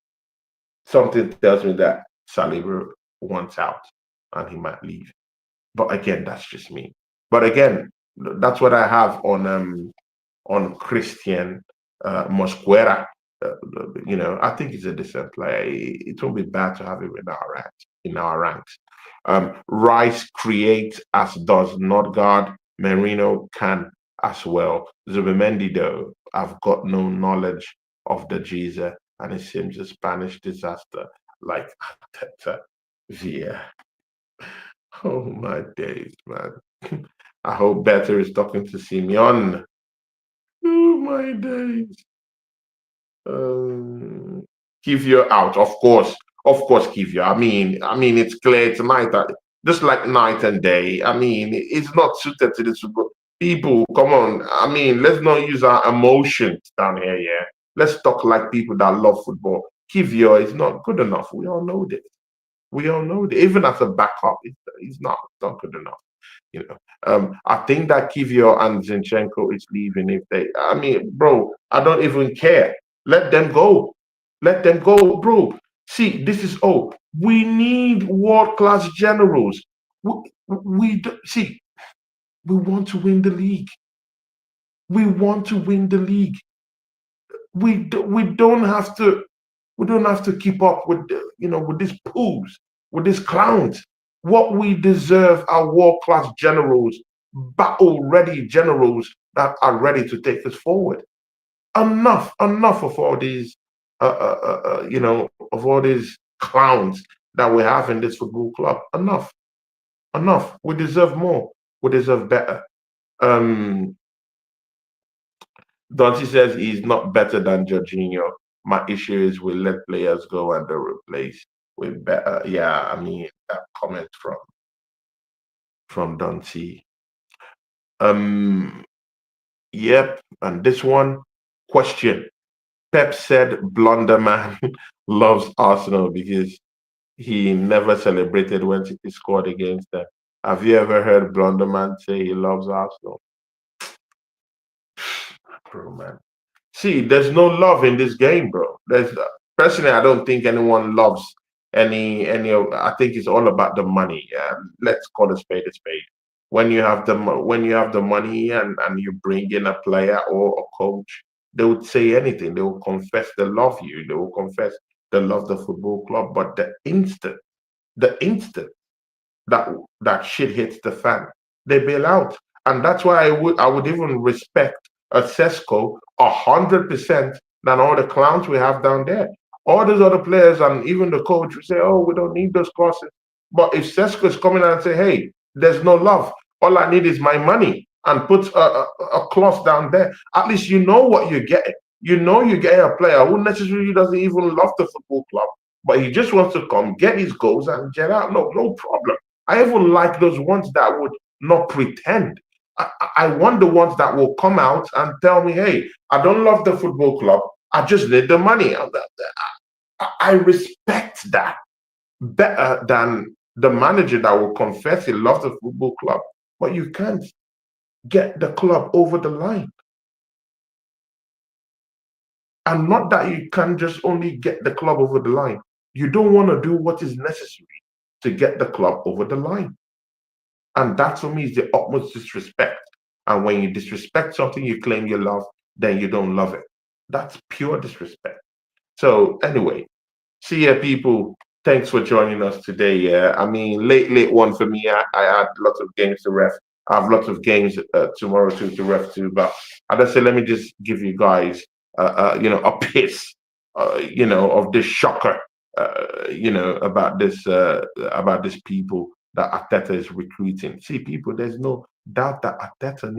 something tells me that Saliba wants out and he might leave. But again, that's just me. But again, that's what I have on Cristian Mosquera. I think he's a decent player. It won't be bad to have him in our ranks. Rice creates as does Norgaard. Merino can as well. Zubimendi, though, I've got no knowledge of the Jesus, and it seems a Spanish disaster like Arteta. Yeah. Oh my days, man. I hope Better is talking to Simeon. Oh my days. Um, Kivio out, of course, Kivio. I mean, it's clear tonight that just like night and day. I mean, it's not suited to this football. People, come on. I mean, let's not use our emotions down here. Yeah, let's talk like people that love football. Kivio is not good enough. We all know this. We all know that. Even as a backup, he's not good enough. I think that Kivio and Zinchenko is leaving if they. I mean, bro, I don't even care. Let them go. Let them go, bro. See, this is we need world class generals. See, we want to win the league. We want to win the league. We don't have to keep up with with these pools, with these clowns. What we deserve are world class generals, battle ready generals that are ready to take us forward. Enough of all these of all these clowns that we have in this football club. Enough. We deserve more. We deserve better. um Dante says he's not better than Jorginho. My issue is we let players go and they replace with better. Yeah, I mean that comment from Dante. Um, yep. And this one question: Pep said Blunderman loves Arsenal because he never celebrated when City scored against them. Have you ever heard Blunderman say he loves Arsenal? Bro, man. See, there's no love in this game, bro. There's personally, I don't think anyone loves any of. I think it's all about the money. Yeah, let's call a spade a spade. When you have the money and you bring in a player or a coach, they would say anything. They will confess they love you. They will confess they love the football club. But the instant that that shit hits the fan, they bail out, and that's why I would even respect a Cesco 100% than all the clowns we have down there. All those other players and even the coach will say, "Oh, we don't need those crosses." But if Cesco is coming out and say, "Hey, there's no love. All I need is my money," and puts a clause down there, at least you know what you're getting. You know you're getting a player who necessarily doesn't even love the football club, but he just wants to come, get his goals, and get out. No, no problem. I even like those ones that would not pretend. I want the ones that will come out and tell me, "Hey, I don't love the football club. I just need the money." I respect that better than the manager that will confess he loves the football club, but you can't get the club over the line. And not that you can just only get the club over the line. You don't want to do what is necessary to get the club over the line. And that for me is the utmost disrespect. And when you disrespect something you claim you love, then you don't love it. That's pure disrespect. So anyway, see ya, people. Thanks for joining us today. Yeah, I mean, late one for me. I had lots of games to ref. I have lots of games tomorrow to ref too. But as I said, let me just give you guys, a piss, of this shocker, about this people that Ateta is recruiting. See, people, there's no doubt that Ateta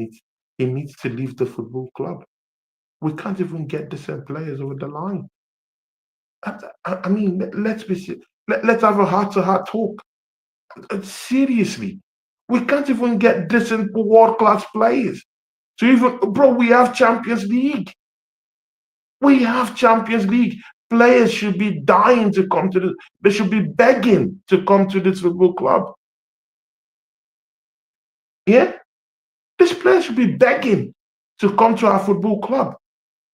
needs to leave the football club. We can't even get decent players over the line. I mean, let's have a heart-to-heart talk. Seriously, we can't even get decent world-class players. So even, bro, we have Champions League. We have Champions League. Players should be dying to come to this. They should be begging to come to this football club. Yeah, these players should be begging to come to our football club.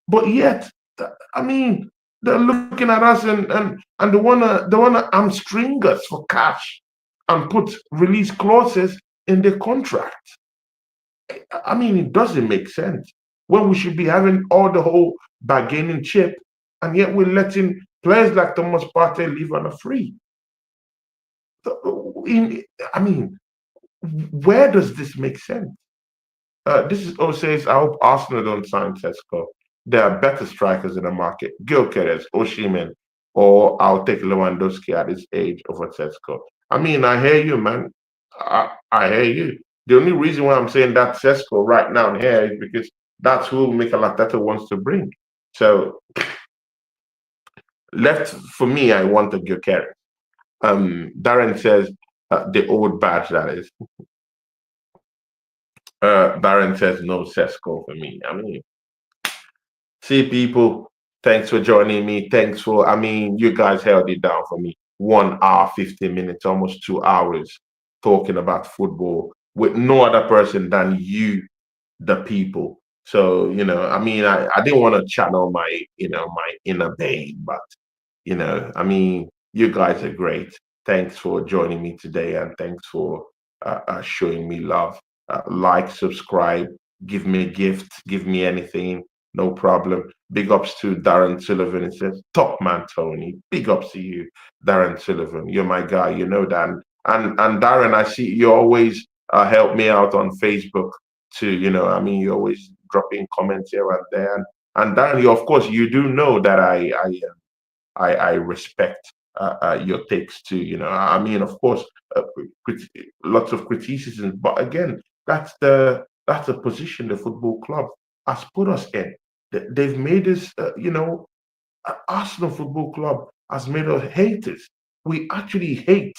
But yet, I mean, they're looking at us and they wanna hamstring us for cash and put release clauses in the contract. I mean, it doesn't make sense when we should be having all the whole bargaining chip, and yet we're letting players like Thomas Partey leave on a free. I mean, where does this make sense? This is says, I hope Arsenal don't sign Tesco. There are better strikers in the market. Gyökeres, Oshimen, or I'll take Lewandowski at his age over Tesco. I mean, I hear you, man. I hear you. The only reason why I'm saying that Tesco right now here is because that's who Mikel Arteta wants to bring. So left for me, I want a Gyökeres. Darren says the old badge that is. Darren says no Sesco for me. I mean, see, people, thanks for joining me. I mean, you guys held it down for me. 1 hour, 15 minutes, almost 2 hours talking about football with no other person than you, the people. So, I mean, I didn't want to channel my inner vein, but, I mean, you guys are great. Thanks for joining me today, and thanks for showing me love. Like, subscribe, give me a gift, give me anything, no problem. Big ups to Darren Sullivan. It says, top man, Tony. Big ups to you, Darren Sullivan. You're my guy. You know that. And Darren, I see you always help me out on Facebook too. I mean, you always drop in comments here and there. And Darren, of course, you do know that I respect your takes too. I mean, of course, uh, lots of criticism, but again, that's the position the football club has put us in. They've made us, Arsenal Football Club has made us haters. We actually hate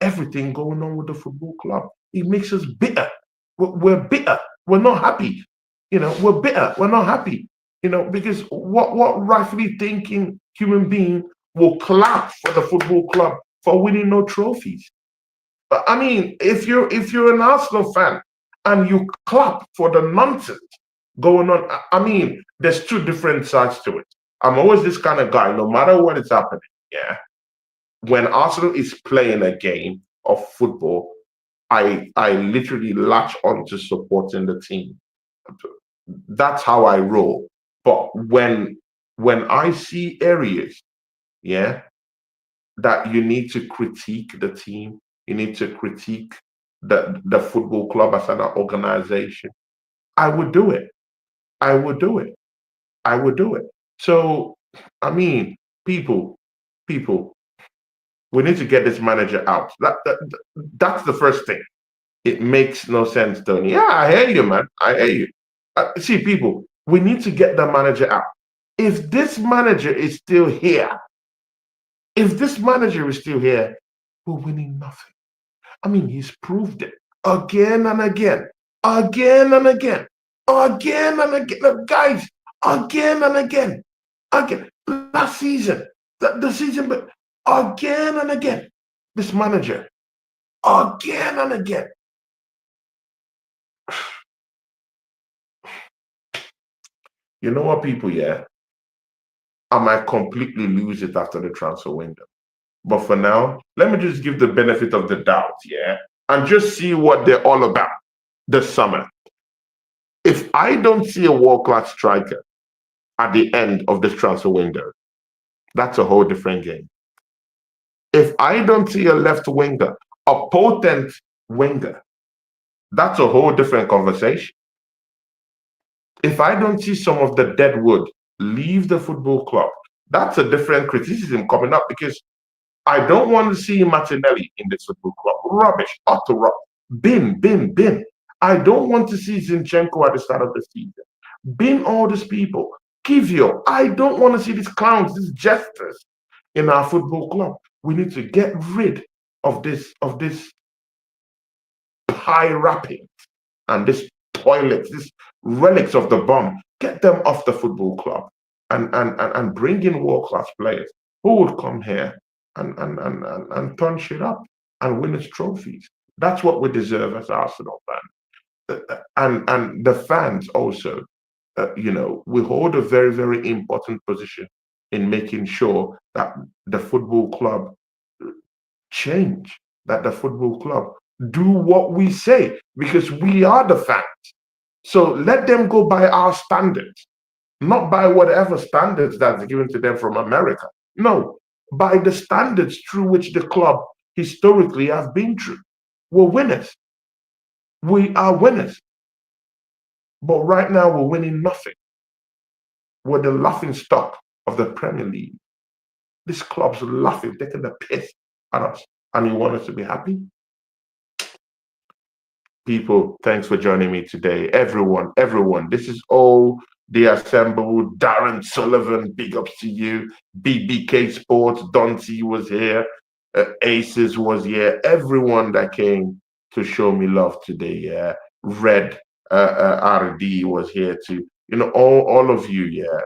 everything going on with the football club. It makes us bitter. We're bitter. We're not happy. We're bitter. We're not happy. Because what rightfully thinking human being will clap for the football club for winning no trophies? I mean, if you're an Arsenal fan and you clap for the nonsense going on, I mean, there's two different sides to it. I'm always this kind of guy, no matter what is happening. Yeah, when Arsenal is playing a game of football, I literally latch on to supporting the team. That's how I roll. But when I see areas, yeah, that you need to critique the team, you need to critique the football club as an organization, I would do it. I would do it. I would do it. So, I mean, people, people, we need to get this manager out. That's the first thing. It makes no sense, Tony. Yeah, I hear you, man. I hear you. See, people, we need to get the manager out. If this manager is still here, if this manager is still here, we're winning nothing. I mean, he's proved it again and again, again and again, again and again. Look, guys, again and again, again. Last season, the season, but again and again, this manager, again and again. You know what, people? Yeah, I might completely lose it after the transfer window. But for now, let me just give the benefit of the doubt, yeah, and just see what they're all about this summer. If I don't see a world-class striker at the end of this transfer window, that's a whole different game. If I don't see a left winger, a potent winger, that's a whole different conversation. If I don't see some of the deadwood leave the football club, that's a different criticism coming up because I don't want to see Martinelli in this football club. Rubbish, utter rubbish. Bin. I don't want to see Zinchenko at the start of the season. Bin all these people. Kivio, I don't want to see these clowns, these jesters in our football club. We need to get rid of this pie wrapping and this toilets, these relics of the bomb. Get them off the football club and bring in world-class players who would come here and turn shit up and win us trophies. That's what we deserve as Arsenal fans. And the fans also, we hold a very, very important position in making sure that the football club change, that the football club do what we say, because we are the fans. So let them go by our standards, not by whatever standards that's given to them from America. No, by the standards through which the club historically have been through. We're winners. We are winners. But right now we're winning nothing. We're the laughing stock of the Premier League. This club's laughing, taking the piss at us. And you want us to be happy? People, thanks for joining me today. Everyone, this is all the assembled. Darren Sullivan, big ups to you. BBK Sports, Donty was here. Aces was here. Everyone that came to show me love today. Yeah, Red RD was here too. All of you. Yeah,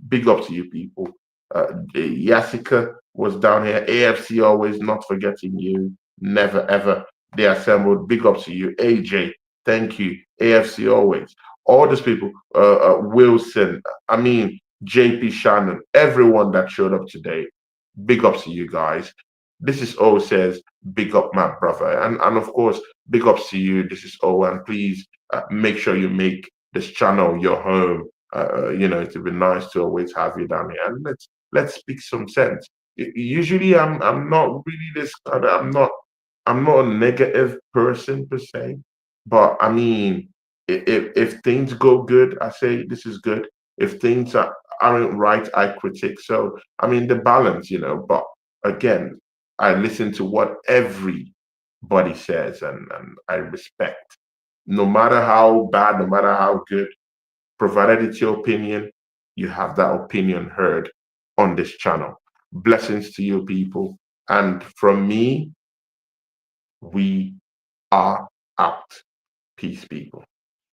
big up to you, people. Yasika was down here. AFC always, not forgetting you. Never ever. They assembled. Big up to you. AJ, thank you. AFC always. All these people. Wilson. I mean, JP Shannon. Everyone that showed up today. Big ups to you guys. This is O says, big up my brother. And of course, big ups to you. This is O. And please make sure you make this channel your home. It would be nice to always have you down here. And let's speak some sense. Usually I'm not really this kind of, I'm not a negative person per se. But I mean, if things go good, I say this is good. If things aren't right, I critique. So I mean the balance, but again, I listen to what everybody says and I respect. No matter how bad, no matter how good, provided it's your opinion, you have that opinion heard. on this channel. Blessings to you, people. And from me, we are out. Peace, people.